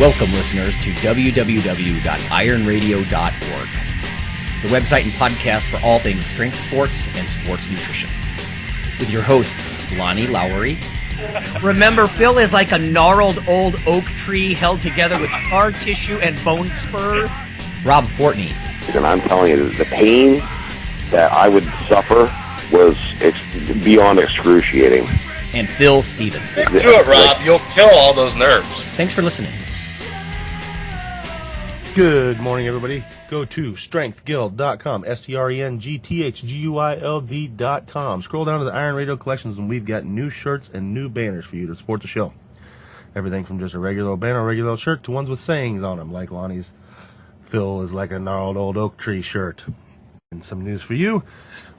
Welcome, listeners, to www.IronRadio.org, the website and podcast for all things strength sports and sports nutrition. With your hosts, Lonnie Lowrey. Remember, Phil is like a gnarled old oak tree held together with scar tissue and bone spurs. Rob Fortney. And I'm telling you, the pain that I would suffer was beyond excruciating. And Phil Stevens. Do it, Rob. You'll kill all those nerves. Thanks for listening. Good morning, everybody. Go to strengthguild.com, strengthguild.com. Scroll down to the Iron Radio collections, and we've got new shirts and new banners for you to support the show. Everything from just a regular banner, a regular shirt, to ones with sayings on them, like Lonnie's Phil is like a gnarled old oak tree shirt. And some news for you,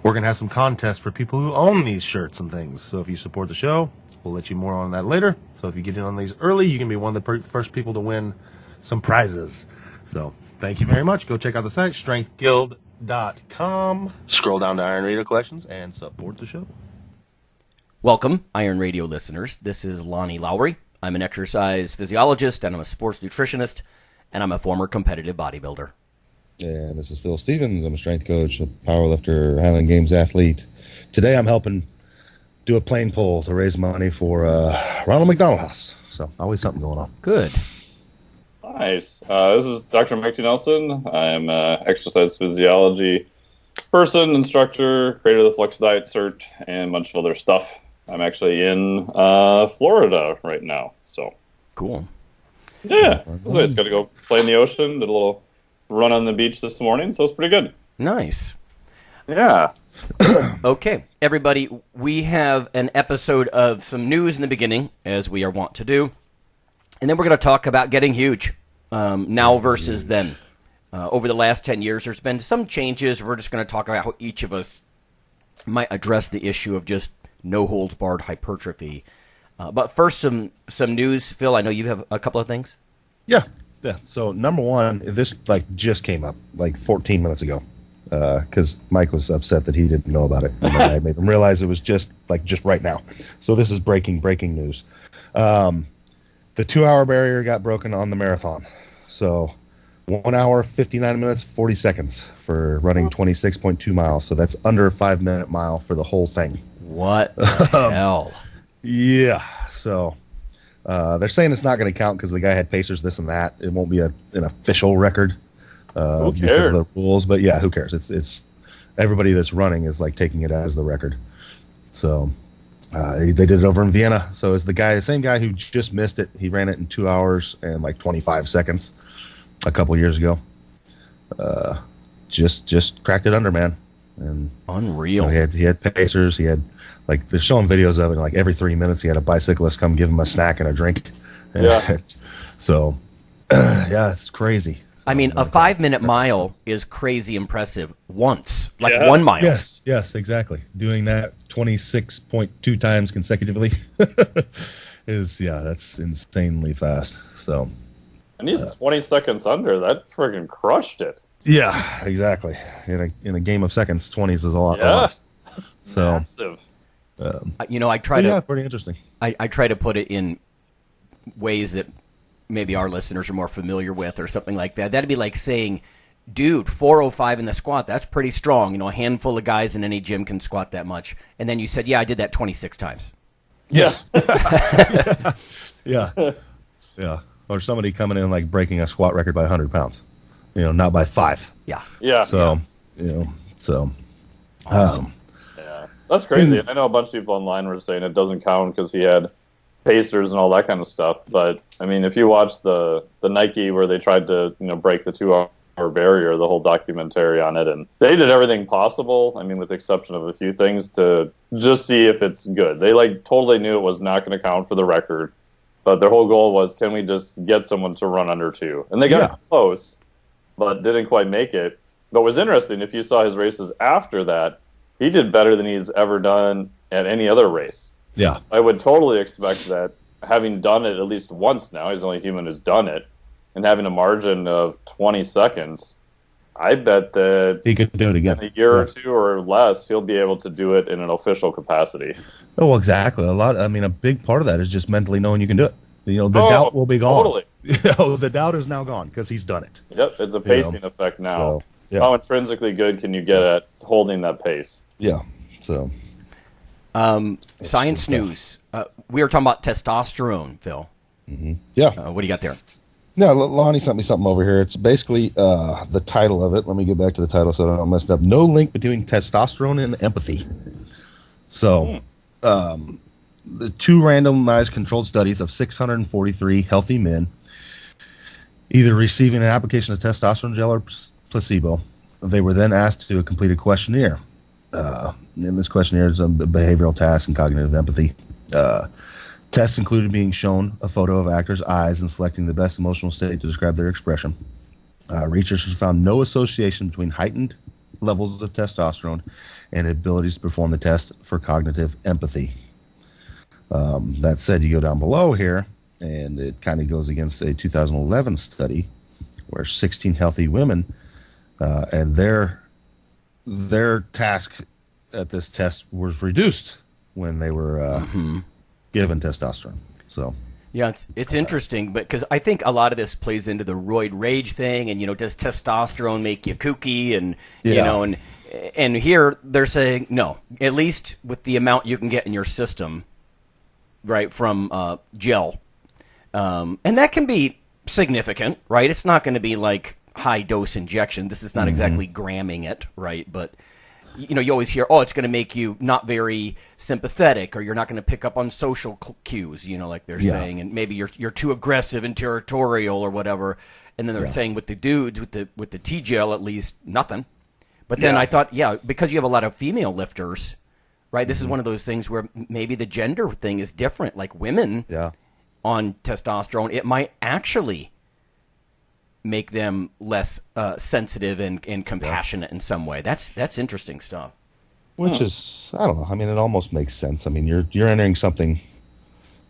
we're going to have some contests for people who own these shirts and things. So if you support the show, we'll let you more on that later. So if you get in on these early, you can be one of the first people to win some prizes. So thank you very much. Go check out the site, strengthguild.com. Scroll down to Iron Radio Collections and support the show. Welcome, Iron Radio listeners. This is Lonnie Lowrey. I'm an exercise physiologist, and I'm a sports nutritionist, and I'm a former competitive bodybuilder. And this is Phil Stevens. I'm a strength coach, a powerlifter, Highland Games athlete. Today I'm helping do a plane pull to raise money for Ronald McDonald House. So always something going on. Good. Nice. This is Dr. Mike T. Nelson. I'm an exercise physiology person, instructor, creator of the Flex Diet Cert, and a bunch of other stuff. I'm actually in Florida right now. So cool. Yeah, it was nice. Got to go play in the ocean. Did a little run on the beach this morning, so it's pretty good. Nice. Yeah. Okay, everybody, we have an episode of some news in the beginning, as we are wont to do. And then we're going to talk about getting huge, now versus then. Over the last 10 years, there's been some changes. We're just going to talk about how each of us might address the issue of just no-holds-barred hypertrophy. But first, some news. Phil, I know you have a couple of things. Yeah. So number one, this just came up 14 minutes ago because Mike was upset that he didn't know about it. And I made him realize it was just right now. So this is breaking news. The 2-hour barrier got broken on the marathon. So 1 hour, 59 minutes, 40 seconds for running 26.2 miles. So that's under a 5-minute mile for the whole thing. What the hell? Yeah. So they're saying it's not going to count because the guy had pacers, this and that. It won't be an official record who cares? Because of the rules. But yeah, who cares? It's everybody that's running is taking it as the record. So they did it over in Vienna. So it's the same guy who just missed it. He ran it in 2 hours and 25 seconds a couple years ago. Just cracked it under, man. And unreal. He had pacers. He had they're showing videos of it. Every 3 minutes, he had a bicyclist come give him a snack and a drink. Yeah. So, yeah, it's crazy. So, I mean, a 5-minute mile is crazy impressive once, 1 mile. Yes, exactly. Doing that 26.2 times consecutively that's insanely fast. So, and he's 20 seconds under. That friggin' crushed it. Yeah, exactly. In a game of seconds, 20s is a lot. Yeah, so massive. I try to. Yeah, pretty interesting. I try to put it in ways that maybe our listeners are more familiar with, or something like that. That'd be like saying, "Dude, 405 in the squat. That's pretty strong." A handful of guys in any gym can squat that much. And then you said, "Yeah, I did that 26 times." Yes. Yeah. Or somebody coming in breaking a squat record by 100 pounds. Not by 5. Yeah. So, Awesome. Yeah, that's crazy. I know a bunch of people online were saying it doesn't count because he had pacers and all that kind of stuff. But I mean, if you watch the Nike where they tried to break the 2-hour barrier, the whole documentary on it, and they did everything possible. I mean, with the exception of a few things, to just see if it's good. They totally knew it was not going to count for the record, but their whole goal was, can we just get someone to run under 2? And they got close, but didn't quite make it. But what was interesting, if you saw his races after that, he did better than he's ever done at any other race. Yeah. I would totally expect that, having done it at least once now, he's the only human who's done it, and having a margin of 20 seconds, I bet that he could do it again. In a year or two or less, he'll be able to do it in an official capacity. Oh, well, exactly. A big part of that is just mentally knowing you can do it. The doubt will be gone. Totally. The doubt is now gone because he's done it. Yep, it's a pacing effect now. So, yeah. How intrinsically good can you get at holding that pace? Yeah. So, science news. We were talking about testosterone, Phil. yeah. What do you got there? No, Lonnie sent me something over here. It's basically the title of it. Let me get back to the title so I don't mess it up. No link between testosterone and empathy. So, the two randomized controlled studies of 643 healthy men, either receiving an application of testosterone gel or placebo. They were then asked to complete a questionnaire. In this questionnaire is a behavioral task and cognitive empathy. Tests included being shown a photo of actors' eyes and selecting the best emotional state to describe their expression. Researchers found no association between heightened levels of testosterone and abilities to perform the test for cognitive empathy. That said, you go down below here, and it kind of goes against a 2011 study where 16 healthy women and their task at this test was reduced when they were given testosterone. So yeah, it's interesting, but because I think a lot of this plays into the roid rage thing, and does testosterone make you kooky, and and here they're saying no, at least with the amount you can get in your system, right, from gel, and that can be significant, right? It's not going to be like high dose injection. This is not exactly gramming it, right? But you always hear, it's going to make you not very sympathetic, or you're not going to pick up on social cues, like they're saying, and maybe you're too aggressive and territorial or whatever. And then they're saying with the dudes, with the T-gel, at least nothing. But then I thought, because you have a lot of female lifters, right? This is one of those things where maybe the gender thing is different. Like women on testosterone, it might actually make them less sensitive and compassionate in some way. That's interesting stuff. Which is, I don't know. I mean, it almost makes sense. I mean, you're entering something.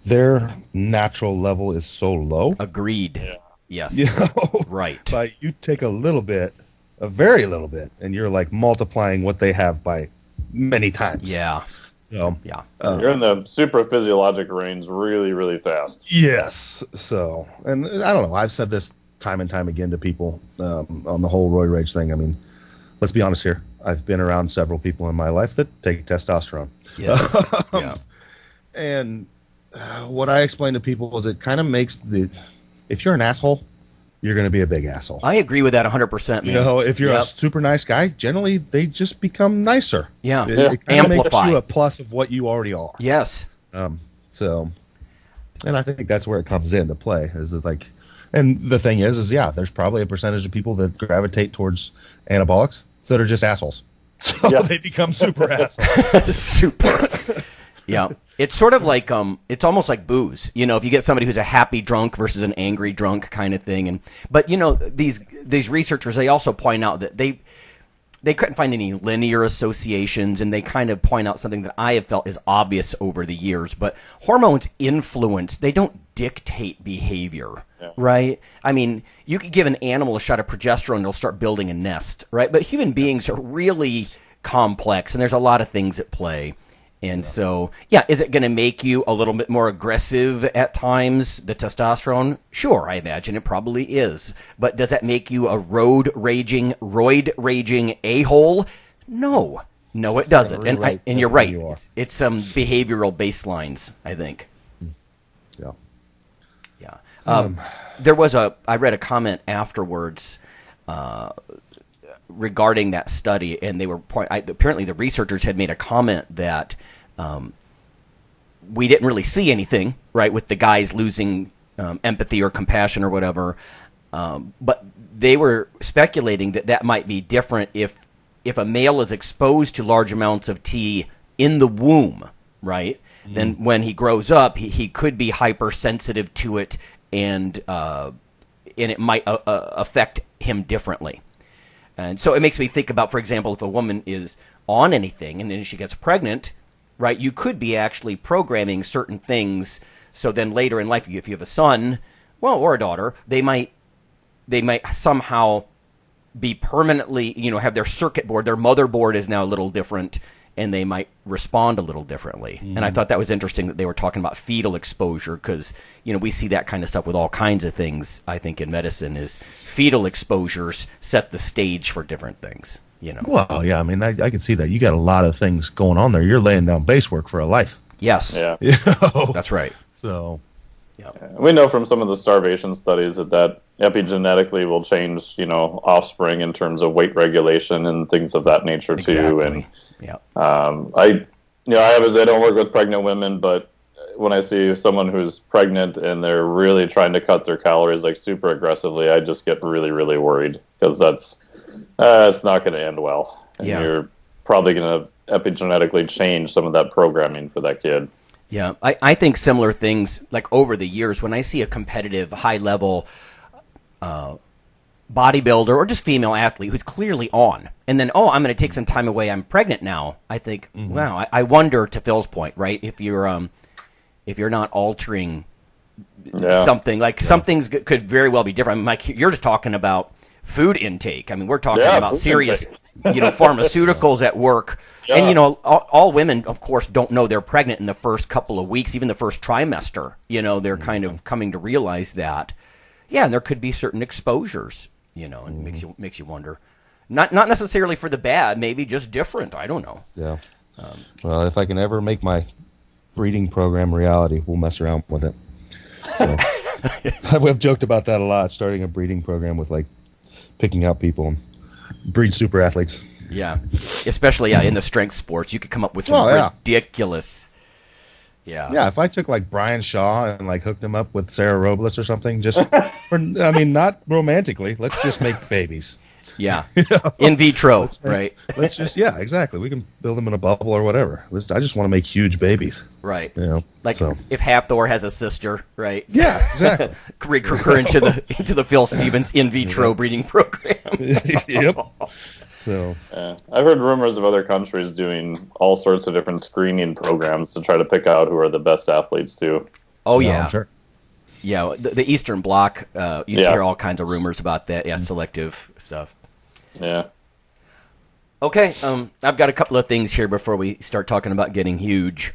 Their natural level is so low. Agreed. Yeah. Yes. Right. But you take a little bit, a very little bit, and you're like multiplying what they have by many times. Yeah. So you're in the super physiologic range really, really fast. Yes. So, and I don't know. I've said this time and time again to people on the whole roid rage thing. I mean, let's be honest here. I've been around several people in my life that take testosterone. Yes. And what I explain to people is it kind of makes if you're an asshole, you're going to be a big asshole. I agree with that 100%, man. If you're a super nice guy, generally they just become nicer. Yeah. It kind of makes you a plus of what you already are. Yes. So, and I think that's where it comes into play. Is it like, and the thing is there's probably a percentage of people that gravitate towards anabolics that are just assholes. So they become super assholes. Super. Yeah. It's sort of like it's almost like booze. If you get somebody who's a happy drunk versus an angry drunk kind of thing. But these researchers, they also point out that they couldn't find any linear associations, and they kind of point out something that I have felt is obvious over the years. But hormones influence, they don't dictate behavior, right? I mean, you could give an animal a shot of progesterone, it'll start building a nest, right? But human beings are really complex, and there's a lot of things at play. And so, is it going to make you a little bit more aggressive at times, the testosterone? Sure, I imagine it probably is. But does that make you a roid raging a-hole? No, it doesn't. And you're right. It's some behavioral baselines, I think. Yeah. There was I read a comment afterwards regarding that study, and they were apparently the researchers had made a comment that we didn't really see anything, right, with the guys losing empathy or compassion or whatever, but they were speculating that might be different if a male is exposed to large amounts of T in the womb, right? Then when he grows up, he could be hypersensitive to it, and it might affect him differently. And so it makes me think about, for example, if a woman is on anything and then she gets pregnant, right, you could be actually programming certain things. So then later in life, if you have a son, or a daughter, they might somehow be permanently, have their circuit board, their motherboard is now a little different, and they might respond a little differently. And I thought that was interesting that they were talking about fetal exposure because, we see that kind of stuff with all kinds of things, I think, in medicine is fetal exposures set the stage for different things, Well, yeah, I mean, I can see that. You got a lot of things going on there. You're laying down base work for a life. Yes. Yeah. That's right. So... We know from some of the starvation studies that epigenetically will change, offspring in terms of weight regulation and things of that nature too. Exactly. And I don't work with pregnant women, but when I see someone who's pregnant and they're really trying to cut their calories like super aggressively, I just get really, really worried because it's not going to end well. And you're probably going to epigenetically change some of that programming for that kid. Yeah, I think similar things, like over the years, when I see a competitive, high-level bodybuilder or just female athlete who's clearly on, and then, I'm going to take some time away, I'm pregnant now, I think, wow, I wonder, to Phil's point, right, if you're not altering something, some things could very well be different. I mean, Mike, you're just talking about food intake. I mean, we're talking about serious, pharmaceuticals at work. Yeah. And, all women, of course, don't know they're pregnant in the first couple of weeks, even the first trimester. They're kind of coming to realize that. Yeah, and there could be certain exposures, and makes you wonder. Not necessarily for the bad, maybe just different. I don't know. Yeah. Well, if I can ever make my breeding program reality, we'll mess around with it. So, we've joked about that a lot, starting a breeding program with, picking out people and breed super athletes. Yeah, especially in the strength sports, you could come up with some ridiculous. Yeah, if I took Brian Shaw and hooked him up with Sarah Robles or something, just not romantically. Let's just make babies. Yeah, in vitro, right? Let's just exactly. We can build them in a bubble or whatever. I just want to make huge babies. Right. If Hathor has a sister, right? Yeah, exactly. Recur into the Phil Stevens in vitro breeding program. Yep. So I've heard rumors of other countries doing all sorts of different screening programs to try to pick out who are the best athletes too. Oh yeah, sure. Yeah, the Eastern Bloc used to hear all kinds of rumors about that. Yeah, selective stuff. Yeah. Okay, I've got a couple of things here before we start talking about getting huge.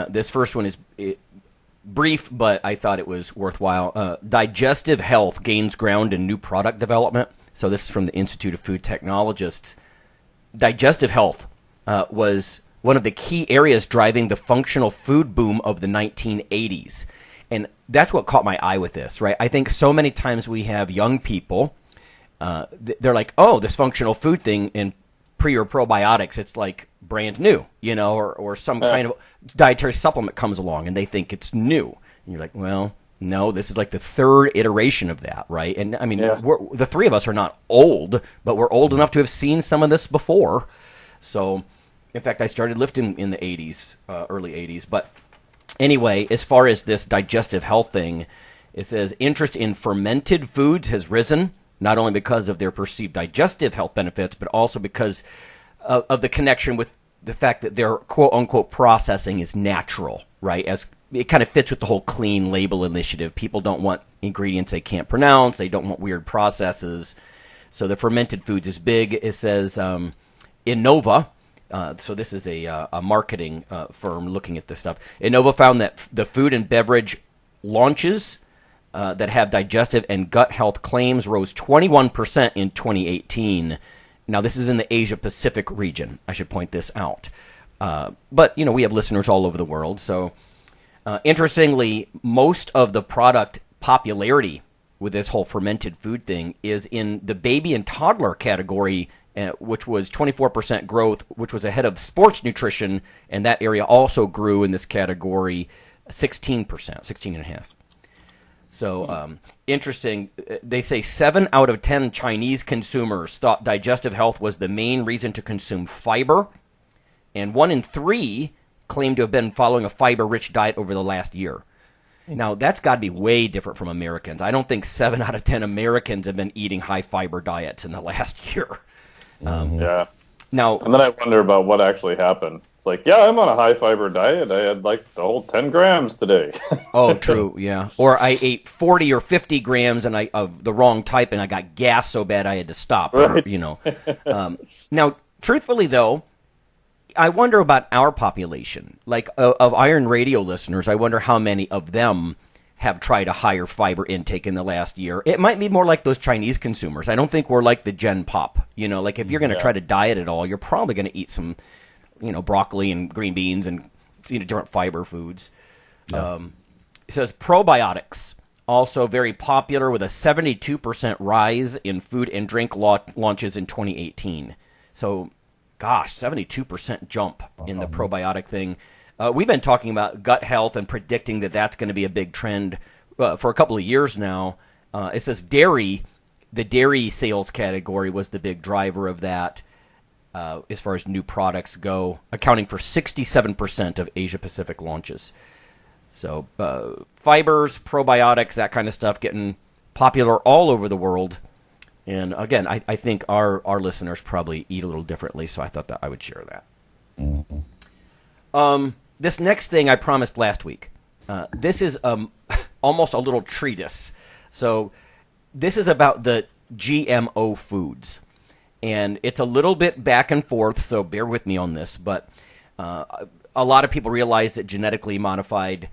This first one is brief, but I thought it was worthwhile. Digestive health gains ground in new product development. So this is from the Institute of Food Technologists. Digestive health was one of the key areas driving the functional food boom of the 1980s. And that's what caught my eye with this, right? I think so many times we have young people, they're like, oh, this functional food thing in pre or probiotics, it's brand new, or some kind of dietary supplement comes along and they think it's new. And you're like, well, no, this is the third iteration of that, right? And I mean, the three of us are not old, but we're old enough to have seen some of this before. So, in fact, I started lifting in the 80s, early 80s. But anyway, as far as this digestive health thing, it says interest in fermented foods has risen, not only because of their perceived digestive health benefits, but also because of the connection with the fact that their quote-unquote processing is natural, right? As it kind of fits with the whole clean label initiative. People don't want ingredients they can't pronounce. They don't want weird processes. So the fermented foods is big. It says Innova. So this is a marketing firm looking at this stuff. Innova found that the food and beverage launches that have digestive and gut health claims rose 21% in 2018. Now, this is in the Asia-Pacific region. I should point this out. But, we have listeners all over the world, so... interestingly, most of the product popularity with this whole fermented food thing is in the baby and toddler category, which was 24% growth, which was ahead of sports nutrition, and that area also grew in this category 16%, 16.5%. So interesting. They say 7 out of 10 Chinese consumers thought digestive health was the main reason to consume fiber, and 1 in 3 claim to have been following a fiber-rich diet over the last year. Now, that's got to be way different from Americans. I don't think 7 out of 10 Americans have been eating high-fiber diets in the last year. Yeah. Now, and then I wonder about what actually happened. It's I'm on a high-fiber diet. I had the whole 10 grams today. Oh, true, yeah. Or I ate 40 or 50 grams of the wrong type, and I got gas so bad I had to stop. Right. Now, truthfully, though, I wonder about our population. Like, of Iron Radio listeners, I wonder how many of them have tried a higher fiber intake in the last year. It might be more like those Chinese consumers. I don't think we're like the Gen Pop. You know, like if you're going to try to diet at all, you're probably going to eat some, broccoli and green beans and different fiber foods. Yeah. It says probiotics, also very popular with a 72% rise in food and drink launches in 2018. So, gosh, 72% jump in the probiotic thing. We've been talking about gut health and predicting that that's going to be a big trend for a couple of years now. It says dairy, the dairy sales category was the big driver of that as far as new products go, accounting for 67% of Asia-Pacific launches. So fibers, probiotics, that kind of stuff getting popular all over the world. And again, I think our listeners probably eat a little differently, so I thought that I would share that. Mm-hmm. This next thing I promised last week. This is almost a little treatise. So this is about the GMO foods. And it's a little bit back and forth, so bear with me on this. But a lot of people realize that genetically modified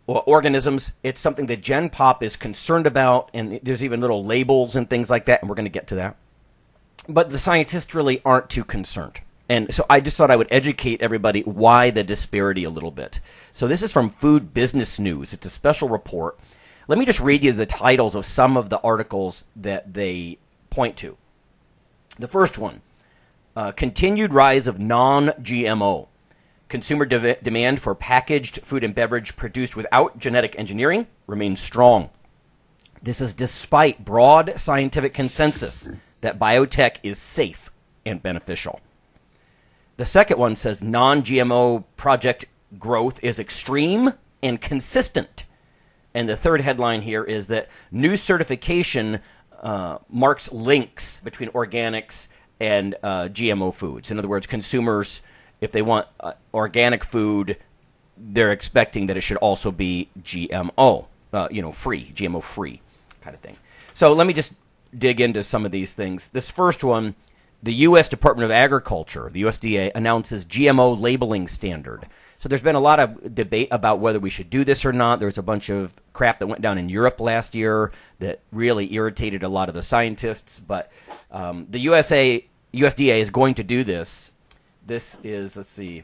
organisms, it's something that Gen Pop is concerned about, and there's even little labels and things like that, and we're going to get to that. But the scientists really aren't too concerned. And so I just thought I would educate everybody why the disparity a little bit. So this is from Food Business News. It's a special report. Let me just read you the titles of some of the articles that they point to. The first one, continued rise of non-GMO. Consumer demand for packaged food and beverage produced without genetic engineering remains strong. This is despite broad scientific consensus that biotech is safe and beneficial. The second one says non-GMO project growth is extreme and consistent. And the third headline here is that new certification marks links between organics and GMO foods. In other words, consumers, if they want organic food, they're expecting that it should also be GMO, free, GMO-free kind of thing. So let me just dig into some of these things. This first one, the U.S. Department of Agriculture, the USDA, announces GMO labeling standard. So there's been a lot of debate about whether we should do this or not. There's a bunch of crap that went down in Europe last year that really irritated a lot of the scientists. But the USDA is going to do this. This is, let's see,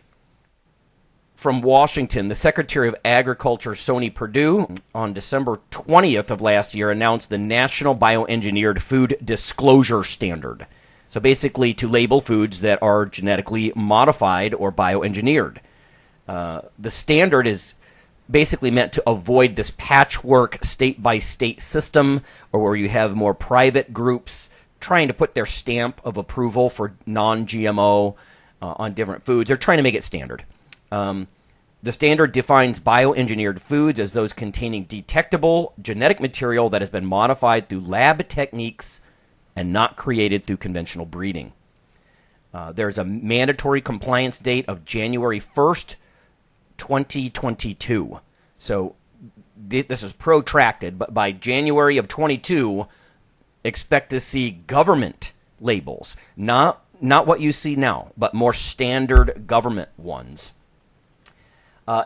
from Washington. The Secretary of Agriculture, Sonny Perdue, on December 20th of last year, announced the National Bioengineered Food Disclosure Standard. So basically to label foods that are genetically modified or bioengineered. The standard is basically meant to avoid this patchwork state-by-state system, or where you have more private groups trying to put their stamp of approval for non-GMO on different foods. They're trying to make it standard. The standard defines bioengineered foods as those containing detectable genetic material that has been modified through lab techniques and not created through conventional breeding. There's a mandatory compliance date of January 1st, 2022. So this is protracted, but by January of 22, expect to see government labels, not what you see now, but more standard government ones.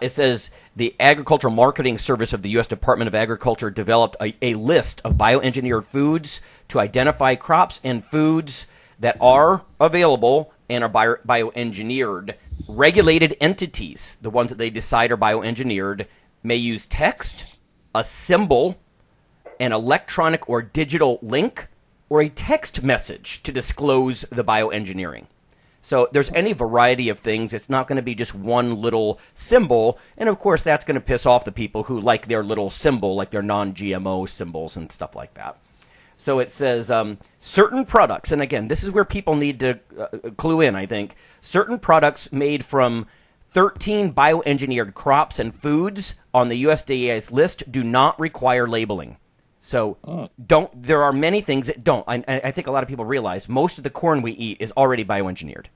It says the Agricultural Marketing Service of the U.S. Department of Agriculture developed a list of bioengineered foods to identify crops and foods that are available and are bioengineered. Regulated entities, the ones that they decide are bioengineered, may use text, a symbol, an electronic or digital link, or a text message to disclose the bioengineering. So there's any variety of things. It's not going to be just one little symbol. And, of course, that's going to piss off the people who like their little symbol, like their non-GMO symbols and stuff like that. So it says certain products, and again, this is where people need to clue in, I think. Certain products made from 13 bioengineered crops and foods on the USDA's list do not require labeling. So there are many things that don't. I think a lot of people realize most of the corn we eat is already bioengineered.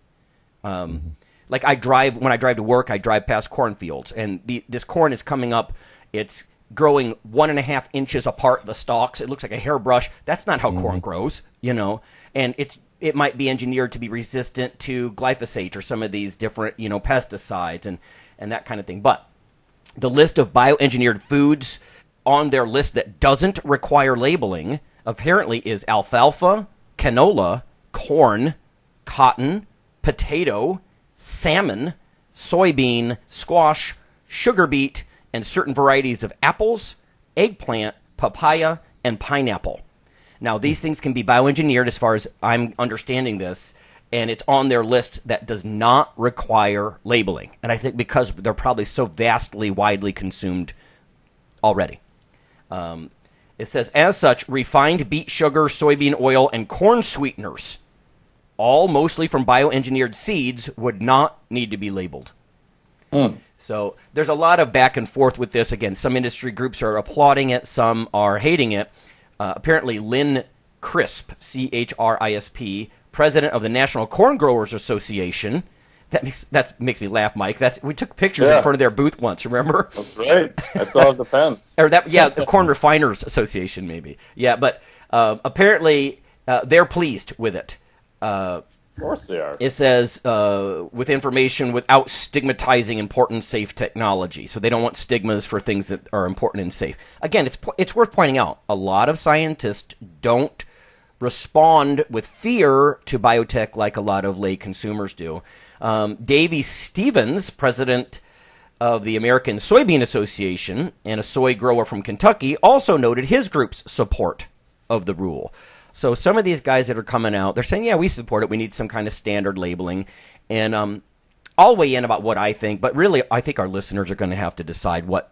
Like when I drive to work, I drive past cornfields, and this corn is coming up. It's growing 1.5 inches apart, the stalks. It looks like a hairbrush. That's not how corn grows, And it might be engineered to be resistant to glyphosate or some of these different, pesticides and that kind of thing. But the list of bioengineered foods on their list that doesn't require labeling apparently is alfalfa, canola, corn, cotton, potato, salmon, soybean, squash, sugar beet, and certain varieties of apples, eggplant, papaya, and pineapple. Now, these things can be bioengineered as far as I'm understanding this, and it's on their list that does not require labeling. And I think because they're probably so vastly, widely consumed already. It says, as such, refined beet sugar, soybean oil, and corn sweeteners, all mostly from bioengineered seeds, would not need to be labeled. So there's a lot of back and forth with this. Again, some industry groups are applauding it, some are hating it. Apparently, Lynn Crisp, CHRISP, president of the National Corn Growers Association. That makes me laugh, Mike. We took pictures in front of their booth once. Remember? That's right. I still have the pens. The Corn Refiners Association, maybe. Yeah, but apparently they're pleased with it. Of course they are. It says with information without stigmatizing important, safe technology. So they don't want stigmas for things that are important and safe. Again, it's worth pointing out a lot of scientists don't respond with fear to biotech like a lot of lay consumers do. Davey Stevens, president of the American Soybean Association and a soy grower from Kentucky, also noted his group's support of the rule. So some of these guys that are coming out, they're saying, yeah, we support it. We need some kind of standard labeling. And I'll weigh in about what I think, but really I think our listeners are going to have to decide what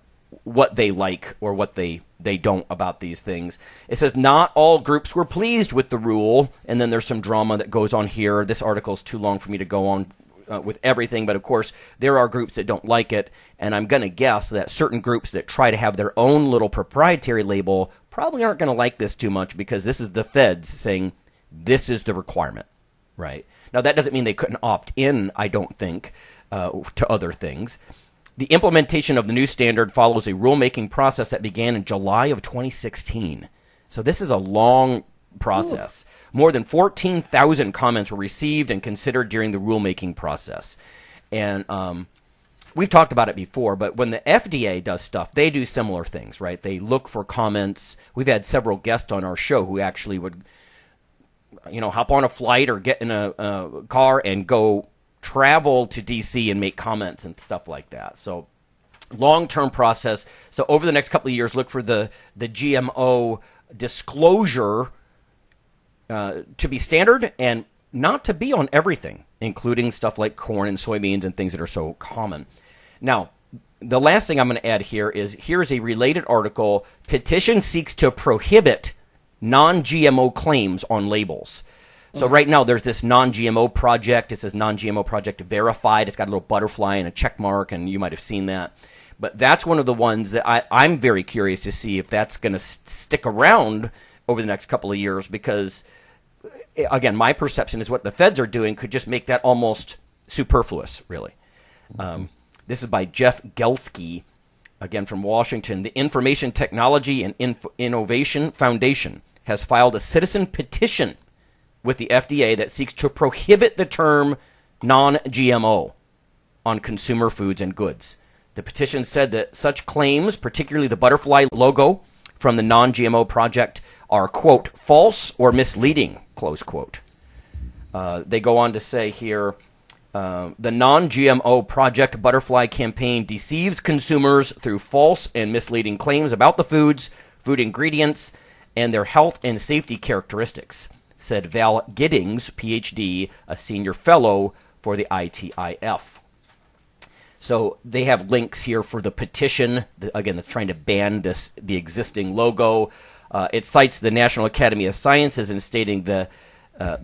they like or what they don't about these things. It says not all groups were pleased with the rule, and then there's some drama that goes on here. This article is too long for me to go on with everything, but of course there are groups that don't like it, and I'm going to guess that certain groups that try to have their own little proprietary label probably aren't going to like this too much because this is the feds saying this is the requirement, right? Now that doesn't mean they couldn't opt in, I don't think, to other things. The implementation of the new standard follows a rulemaking process that began in July of 2016. So this is a long process. More than 14,000 comments were received and considered during the rulemaking process. And we've talked about it before, but when the FDA does stuff, they do similar things, right? They look for comments. We've had several guests on our show who actually would, hop on a flight or get in a car and go travel to D.C. and make comments and stuff like that. So long-term process. So over the next couple of years, look for the GMO disclosure to be standard and not to be on everything, including stuff like corn and soybeans and things that are so common. Now, the last thing I'm going to add here's a related article. Petition seeks to prohibit non-GMO claims on labels. So right now there's this non-GMO project. It says non-GMO project verified. It's got a little butterfly and a check mark, and you might have seen that. But that's one of the ones that I'm very curious to see if that's going to stick around over the next couple of years because, again, my perception is what the feds are doing could just make that almost superfluous, really. This is by Jeff Gelsky, again from Washington. The Information Technology and Innovation Foundation has filed a citizen petition with the FDA that seeks to prohibit the term non-GMO on consumer foods and goods. The petition said that such claims, particularly the butterfly logo from the non-GMO project, are, quote, false or misleading, close quote. They go on to say here, the non-GMO project butterfly campaign deceives consumers through false and misleading claims about the foods, food ingredients, and their health and safety characteristics, said Val Giddings, Ph.D., a senior fellow for the ITIF. So they have links here for the petition, again, that's trying to ban the existing logo. It cites the National Academy of Sciences in stating the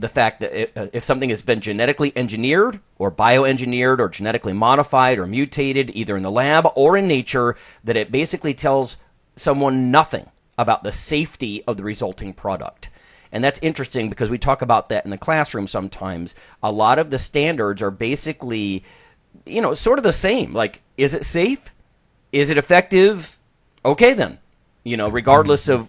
fact that if something has been genetically engineered or bioengineered or genetically modified or mutated, either in the lab or in nature, that it basically tells someone nothing about the safety of the resulting product. And that's interesting because we talk about that in the classroom sometimes. A lot of the standards are basically, sort of the same. Like, is it safe? Is it effective? Okay, then, regardless of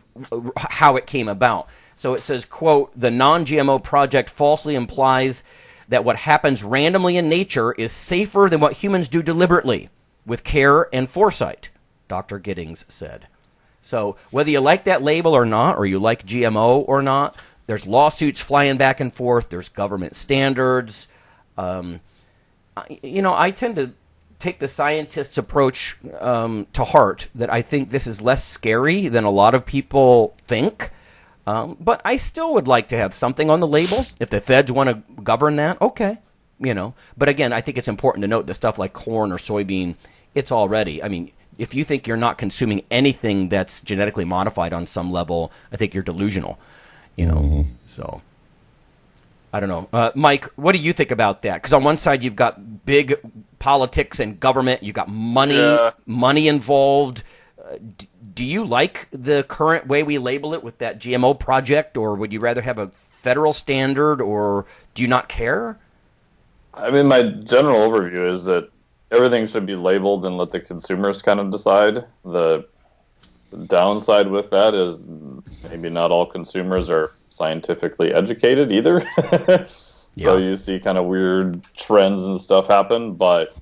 how it came about. So it says, quote, the non-GMO project falsely implies that what happens randomly in nature is safer than what humans do deliberately, with care and foresight, Dr. Giddings said. So whether you like that label or not, or you like GMO or not, there's lawsuits flying back and forth. There's government standards. I tend to take the scientist's approach to heart, that I think this is less scary than a lot of people think. But I still would like to have something on the label. If the feds want to govern that, okay. But again, I think it's important to note that stuff like corn or soybean, it's already, if you think you're not consuming anything that's genetically modified on some level, I think you're delusional, So, I don't know. Mike, what do you think about that? Because on one side, you've got big politics and government. You've got money involved. Do you like the current way we label it with that GMO project, or would you rather have a federal standard, or do you not care? My general overview is that everything should be labeled and let the consumers kind of decide. The downside with that is maybe not all consumers are scientifically educated either. So you see kind of weird trends and stuff happen, but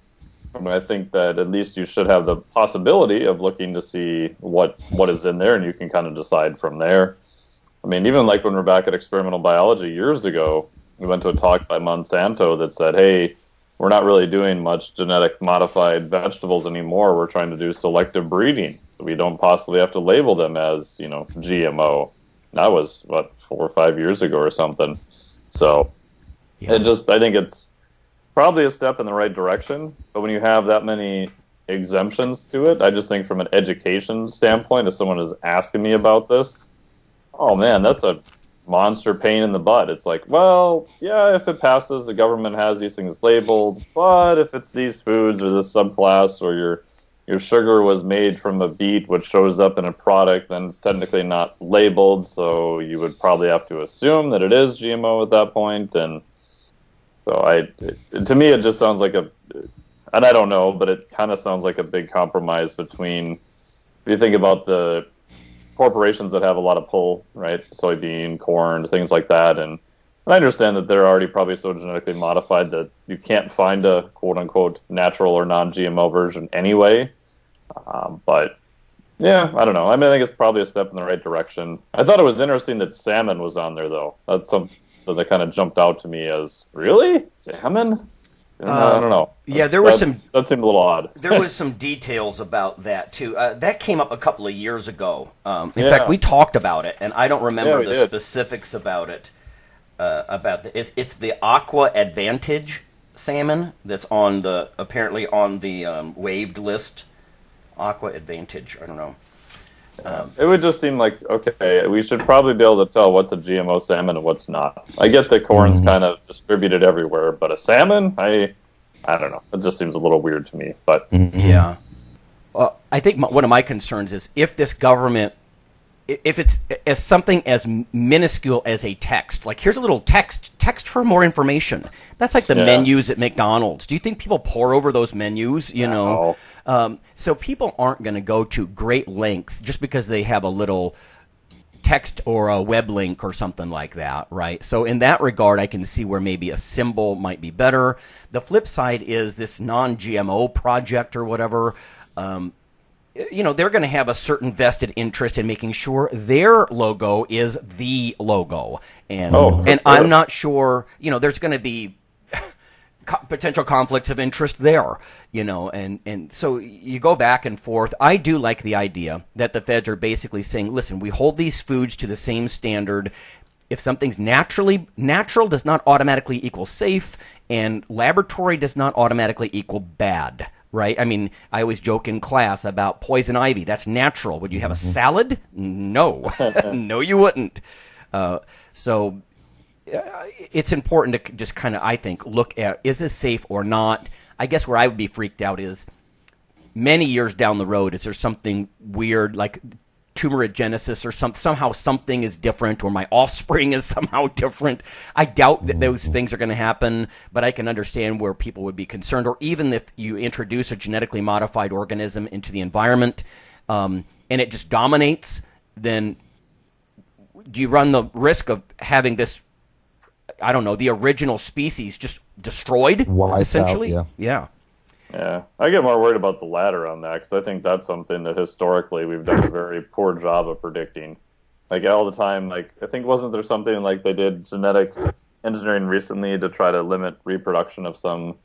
I think that at least you should have the possibility of looking to see what is in there, and you can kind of decide from there. Even like when we're back at experimental biology years ago, we went to a talk by Monsanto that said, hey, we're not really doing much genetic modified vegetables anymore. We're trying to do selective breeding, so we don't possibly have to label them as, GMO. That was, 4 or 5 years ago or something. So I think it's probably a step in the right direction, but when you have that many exemptions to it, I just think from an education standpoint, if someone is asking me about this, oh man, that's a monster pain in the butt. It's like, well, yeah, if it passes, the government has these things labeled, but if it's these foods or this subclass, or your sugar was made from a beet, which shows up in a product, then it's technically not labeled, so you would probably have to assume that it is GMO at that point, and so to me, it just sounds like and I don't know, but it kind of sounds like a big compromise between, if you think about the corporations that have a lot of pull, right? Soybean, corn, things like that. And I understand that they're already probably so genetically modified that you can't find a quote-unquote natural or non-GMO version anyway. But, yeah, I don't know. I think it's probably a step in the right direction. I thought it was interesting that salmon was on there, though. That's something that kind of jumped out to me as, really? Salmon? I don't know. Yeah, there was that seemed a little odd. There was some details about that, too. That came up a couple of years ago. In fact, we talked about it, and I don't remember the specifics about it. It's the Aqua Advantage salmon that's apparently on the waived list. Aqua Advantage, I don't know. It would just seem like, okay, we should probably be able to tell what's a GMO salmon and what's not. I get that corn's kind of distributed everywhere, but a salmon, I don't know. It just seems a little weird to me. But yeah. I think one of my concerns is if this government, if it's as something as minuscule as a text, like here's a little text for more information. That's like the menus at McDonald's. Do you think people pore over those menus, know? So people aren't going to go to great length just because they have a little text or a web link or something like that, right? So in that regard, I can see where maybe a symbol might be better. The flip side is this non-GMO project or whatever. They're going to have a certain vested interest in making sure their logo is the logo. And I'm not sure, there's going to be potential conflicts of interest there, and so you go back and forth. I do like the idea that the feds are basically saying, listen, we hold these foods to the same standard. If something's natural does not automatically equal safe, and laboratory does not automatically equal bad, right? I always joke in class about poison ivy. That's natural. Would you have a salad? No. No, you wouldn't. So it's important to just kind of, I think, look at, is this safe or not? I guess where I would be freaked out is many years down the road, is there something weird like tumorigenesis or somehow something is different, or my offspring is somehow different. I doubt that those things are going to happen, but I can understand where people would be concerned. Or even if you introduce a genetically modified organism into the environment and it just dominates, then do you run the risk of having this, I don't know, the original species just destroyed, Wiped essentially? out, Yeah. Yeah, I get more worried about the latter on that because I think that's something that historically we've done a very poor job of predicting. Like all the time, like I think wasn't there something like they did genetic engineering recently to try to limit reproduction of some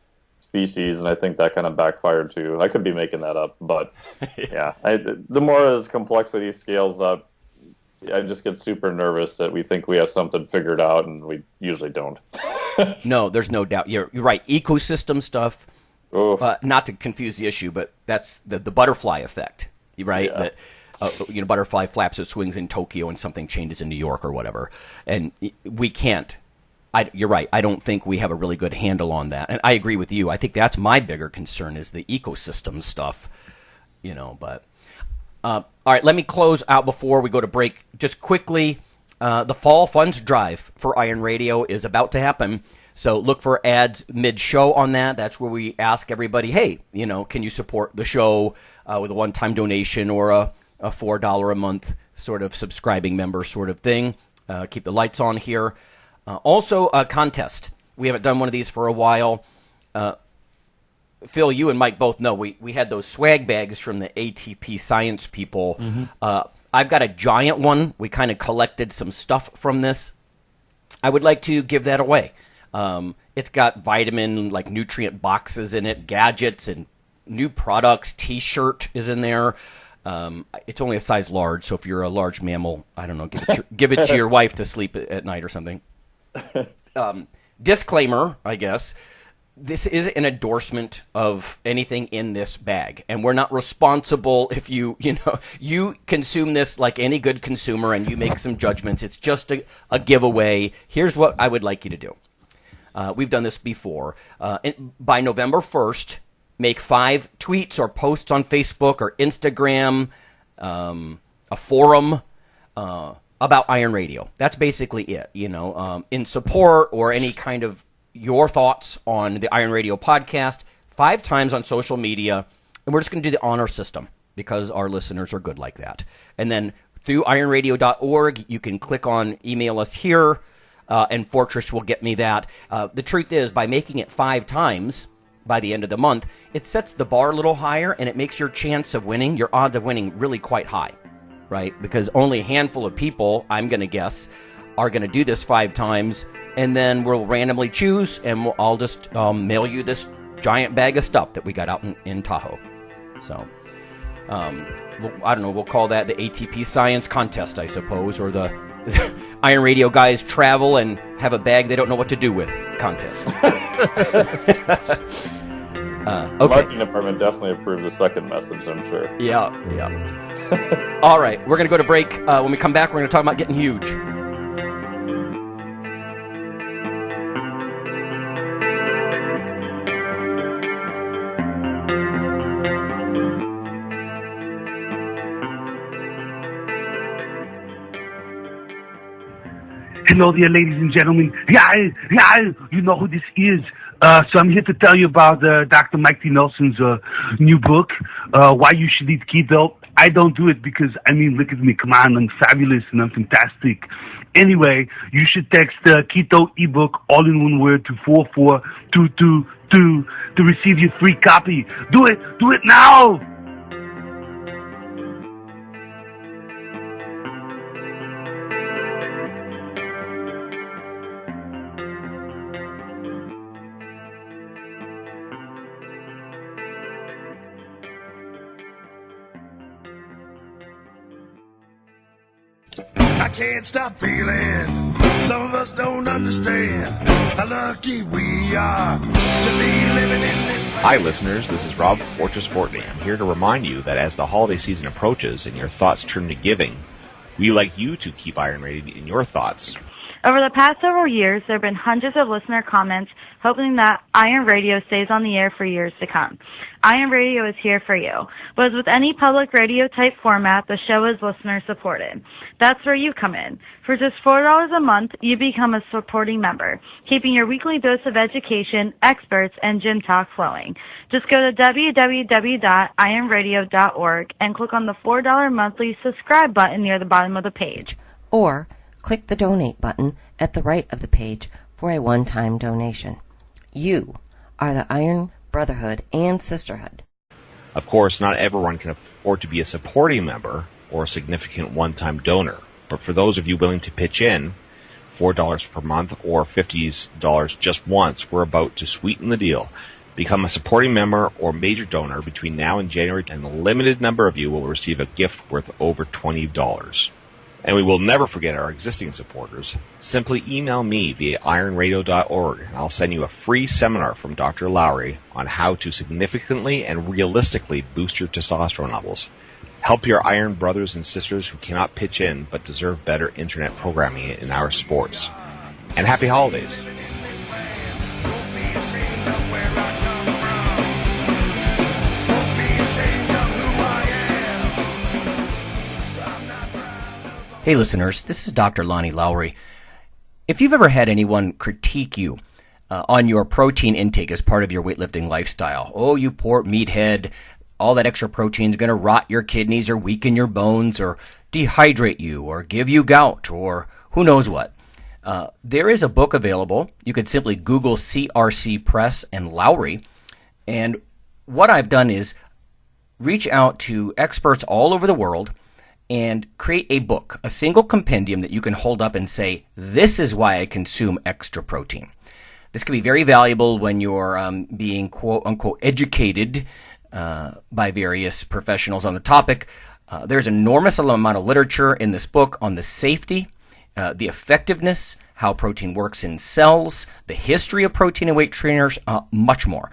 species, and I think that kind of backfired too. I could be making that up, but yeah, the more as complexity scales up, I just get super nervous that we think we have something figured out, and we usually don't. No, there's no doubt. You're right. Ecosystem stuff. Not to confuse the issue, but that's the butterfly effect, right? Yeah. That butterfly flaps its wings in Tokyo and something changes in New York or whatever, and we can't. You're right. I don't think we have a really good handle on that, and I agree with you. I think that's my bigger concern is the ecosystem stuff, But all right, let me close out before we go to break. Just quickly, the fall funds drive for Iron Radio is about to happen. So look for ads mid-show on that. That's where we ask everybody, hey, can you support the show with a one-time donation or a $4 a month sort of subscribing member sort of thing. Keep the lights on here. Also, a contest. We haven't done one of these for a while. Phil, you and Mike both know we had those swag bags from the ATP Science people. Mm-hmm. I've got a giant one. We kind of collected some stuff from this. I would like to give that away. It's got vitamin, nutrient boxes in it, gadgets, and new products. T-shirt is in there. It's only a size large, so if you're a large mammal, I don't know, give it to your wife to sleep at night or something. Disclaimer, I guess. This is an endorsement of anything in this bag, and we're not responsible if you consume this like any good consumer and you make some judgments. It's just a giveaway. Here's what I would like you to do. We've done this before. By November 1st, make 5 tweets or posts on Facebook or Instagram, a forum about Iron Radio. That's basically it, in support or any kind of your thoughts on the Iron Radio podcast 5 times on social media. And we're just going to do the honor system because our listeners are good like that. And then through IronRadio.org, you can click on email us here. And Fortress will get me that. The truth is, by making it 5 times by the end of the month, it sets the bar a little higher, and it makes your chance of winning, your odds of winning, really quite high, right? Because only a handful of people, I'm going to guess, are going to do this 5 times, and then we'll randomly choose, and I'll just mail you this giant bag of stuff that we got out in Tahoe. So, I don't know, we'll call that the ATP Science Contest, I suppose, or the Iron Radio guys travel and have a bag they don't know what to do with contest. The marketing department definitely approved the second message, I'm sure. Yeah. All right, we're going to go to break. When we come back, we're going to talk about getting huge. Hello there, ladies and gentlemen. Yeah, you know who this is. So I'm here to tell you about Dr. Mike T. Nelson's new book, Why You Should Eat Keto. I don't do it because, look at me. Come on, I'm fabulous and I'm fantastic. Anyway, you should text the Keto ebook, all in one word, to 44222 to receive your free copy. Do it now! I can't stop feeling. Some of us don't understand how lucky we are to be living in this land. Hi, listeners. This is Rob Fortress Fortney. I'm here to remind you that as the holiday season approaches and your thoughts turn to giving, we would like you to keep Iron Radio in your thoughts. Over the past several years, there have been hundreds of listener comments hoping that Iron Radio stays on the air for years to come. Iron Radio is here for you. But as with any public radio type format, the show is listener supported. That's where you come in. For just $4 a month, you become a supporting member, keeping your weekly dose of education, experts, and gym talk flowing. Just go to www.ironradio.org and click on the $4 monthly subscribe button near the bottom of the page. Or click the donate button at the right of the page for a one-time donation. You are the Iron Brotherhood and Sisterhood. Of course, not everyone can afford to be a supporting member or a significant one-time donor, but for those of you willing to pitch in, $4 per month or $50 just once, we're about to sweeten the deal. Become a supporting member or major donor between now and January, and a limited number of you will receive a gift worth over $20. And we will never forget our existing supporters. Simply email me via IronRadio.org, and I'll send you a free seminar from Dr. Lowrey on how to significantly and realistically boost your testosterone levels. Help your Iron brothers and sisters who cannot pitch in but deserve better internet programming in our sports. And happy holidays. Hey listeners, this is Dr. Lonnie Lowrey. If you've ever had anyone critique you on your protein intake as part of your weightlifting lifestyle, oh, you poor meathead, all that extra protein is going to rot your kidneys or weaken your bones or dehydrate you or give you gout or who knows what. There is a book available. You could simply Google CRC Press and Lowrey. And what I've done is reach out to experts all over the world and create a book, a single compendium that you can hold up and say, this is why I consume extra protein. This can be very valuable when you're being quote-unquote educated by various professionals on the topic. There's an enormous amount of literature in this book on the safety, the effectiveness, how protein works in cells, the history of protein and weight trainers, much more.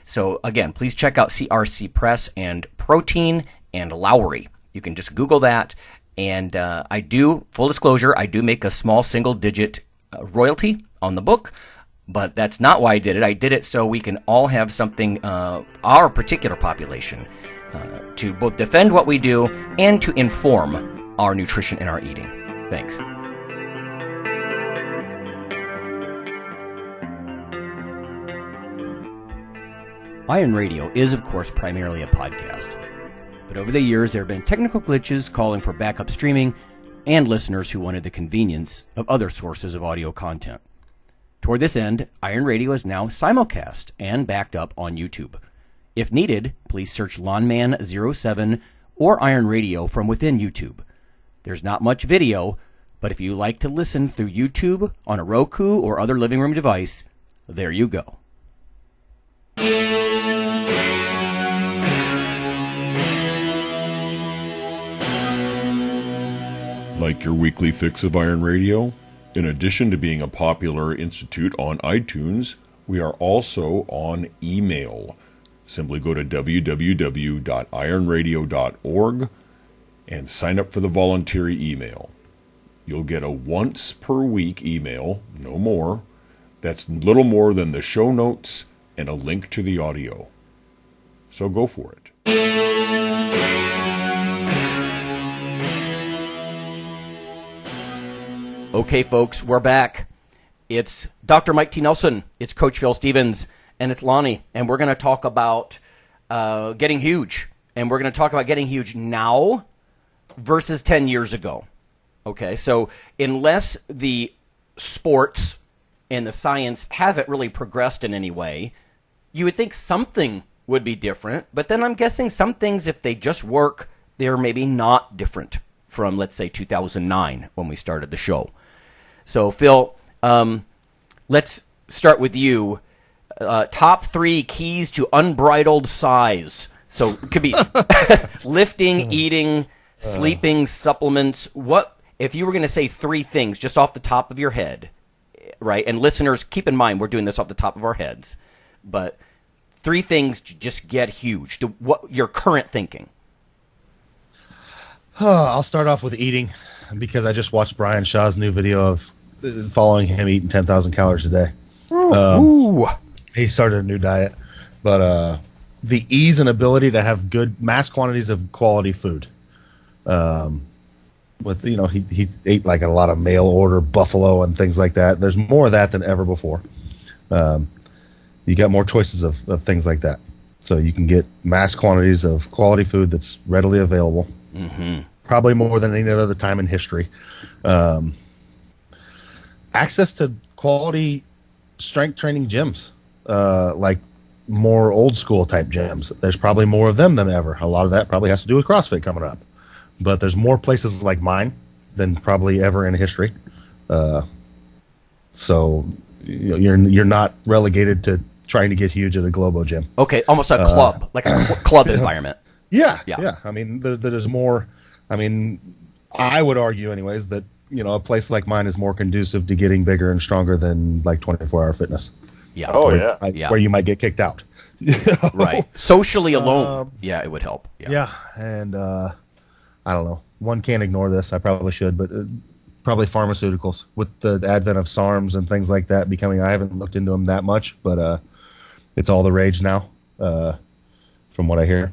So again, please check out CRC Press and Protein and Lowrey. You can just Google that, and I do, full disclosure, I do make a small single-digit royalty on the book, but that's not why I did it. I did it so we can all have something, our particular population, to both defend what we do and to inform our nutrition and our eating. Thanks. Iron Radio is, of course, primarily a podcast. But over the years, there have been technical glitches calling for backup streaming and listeners who wanted the convenience of other sources of audio content. Toward this end, Iron Radio is now simulcast and backed up on YouTube. If needed, please search Lawnman07 or Iron Radio from within YouTube. There's not much video, but if you like to listen through YouTube on a Roku or other living room device, there you go. Like your weekly fix of Iron Radio? In addition to being a popular institute on iTunes, we are also on email. Simply go to www.ironradio.org and sign up for the voluntary email. You'll get a once per week email, no more. That's little more than the show notes and a link to the audio. So go for it. Okay, folks, we're back. It's Dr. Mike T. Nelson, it's Coach Phil Stevens, and it's Lonnie, and we're going to talk about getting huge. And we're going to talk about getting huge now versus 10 years ago. Okay, so unless the sports and the science haven't really progressed in any way, you would think something would be different, but then I'm guessing some things, if they just work, they're maybe not different from, let's say, 2009 when we started the show. So, Phil, let's start with you. Top 3 keys to unbridled size. So it could be lifting, eating, sleeping, supplements. What if you were going to say 3 things just off the top of your head, right? And listeners, keep in mind we're doing this off the top of our heads, but 3 things to just get huge. What your current thinking? I'll start off with eating because I just watched Brian Shaw's new video of following him eating 10,000 calories a day. He started a new diet, but the ease and ability to have good mass quantities of quality food. With he ate like a lot of mail order buffalo and things like that. There's more of that than ever before. You got more choices of things like that, so you can get mass quantities of quality food that's readily available. Mm-hmm. Probably more than any other time in history. access to quality strength training gyms, like more old school type gyms. There's probably more of them than ever. A lot of that probably has to do with CrossFit coming up, but there's more places like mine than probably ever in history. So you're not relegated to trying to get huge at a Globo gym. Okay, almost a club, like a club environment. Yeah. I mean, there's more. I mean, I would argue, anyways, that a place like mine is more conducive to getting bigger and stronger than like 24-hour fitness. Yeah. Where you might get kicked out. Right. Socially alone. It would help. Yeah. And I don't know. One can't ignore this. I probably should, but probably pharmaceuticals with the advent of SARMs and things like that becoming. I haven't looked into them that much, but it's all the rage now. From what I hear,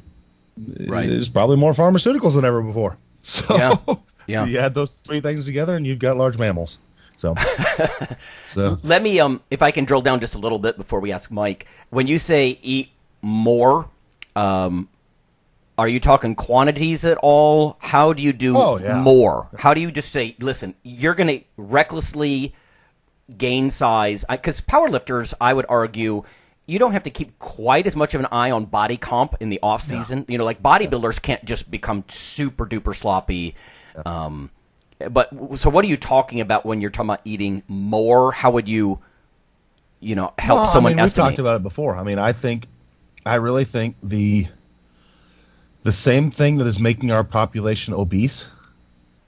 right? There's probably more pharmaceuticals than ever before. So yeah. You add those three things together, and you've got large mammals. So let me, if I can drill down just a little bit before we ask Mike. When you say eat more, are you talking quantities at all? How do you do more? How do you just say, listen, you're going to recklessly gain size? Because powerlifters, I would argue, you don't have to keep quite as much of an eye on body comp in the off season. Like bodybuilders can't just become super duper sloppy. But so what are you talking about when you're talking about eating more? How would you, help someone estimate? We talked about it before. I mean, I really think the same thing that is making our population obese